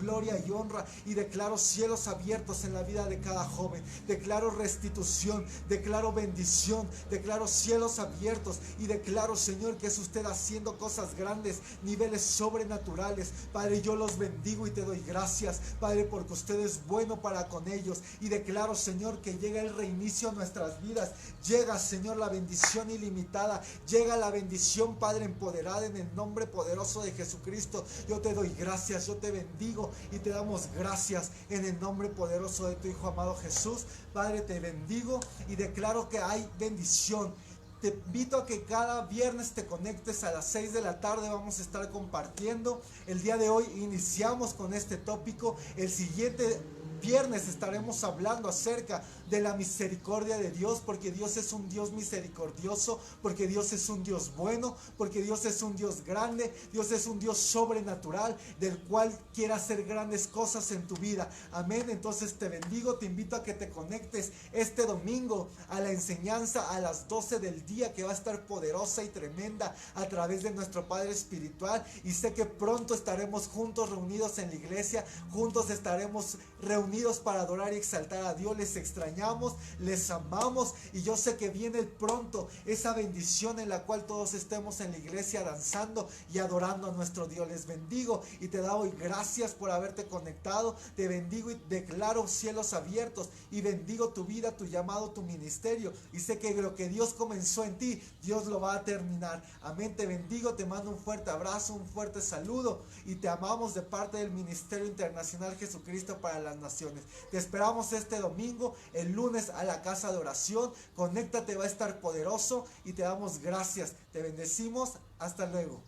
gloria y honra, y declaro cielos abiertos en la vida de cada joven. Declaro restitución, declaro bendición, declaro cielos abiertos, y declaro, Señor, que es usted haciendo cosas grandes, niveles sobrenaturales. Padre, yo los bendigo y te doy gracias, Padre, porque usted es bueno para con ellos, y declaro, Señor, que llega el reinicio a nuestras vidas. Llega, Señor, la bendición ilimitada, llega la bendición, Padre, empoderada en el nombre poderoso de Jesucristo. Yo te doy gracias, yo te bendigo y te damos gracias en el nombre poderoso de tu Hijo amado Jesús. Padre, te bendigo y declaro que hay bendición. Te invito a que cada viernes te conectes a las 6 de la tarde. Vamos a estar compartiendo. El día de hoy iniciamos con este tópico. El siguiente viernes estaremos hablando acerca de la misericordia de Dios, porque Dios es un Dios misericordioso, porque Dios es un Dios bueno, porque Dios es un Dios grande, Dios es un Dios sobrenatural, del cual quiere hacer grandes cosas en tu vida. Amén. Entonces te bendigo, te invito a que te conectes este domingo a la enseñanza a las 12 del día, que va a estar poderosa y tremenda a través de nuestro Padre Espiritual, y sé que pronto estaremos juntos reunidos en la iglesia, juntos estaremos reunidos para adorar y exaltar a Dios. Les extrañamos, les amamos, y yo sé que viene pronto esa bendición en la cual todos estemos en la iglesia danzando y adorando a nuestro Dios. Les bendigo y te doy gracias por haberte conectado. Te bendigo y declaro cielos abiertos, y bendigo tu vida, tu llamado, tu ministerio, y sé que lo que Dios comenzó en ti, Dios lo va a terminar. Amén. Te bendigo, te mando un fuerte abrazo, un fuerte saludo, y te amamos de parte del Ministerio Internacional Jesucristo para las Naciones. Te esperamos este domingo, el lunes, a la casa de oración. Conéctate, va a estar poderoso, y te damos gracias. Te bendecimos. Hasta luego.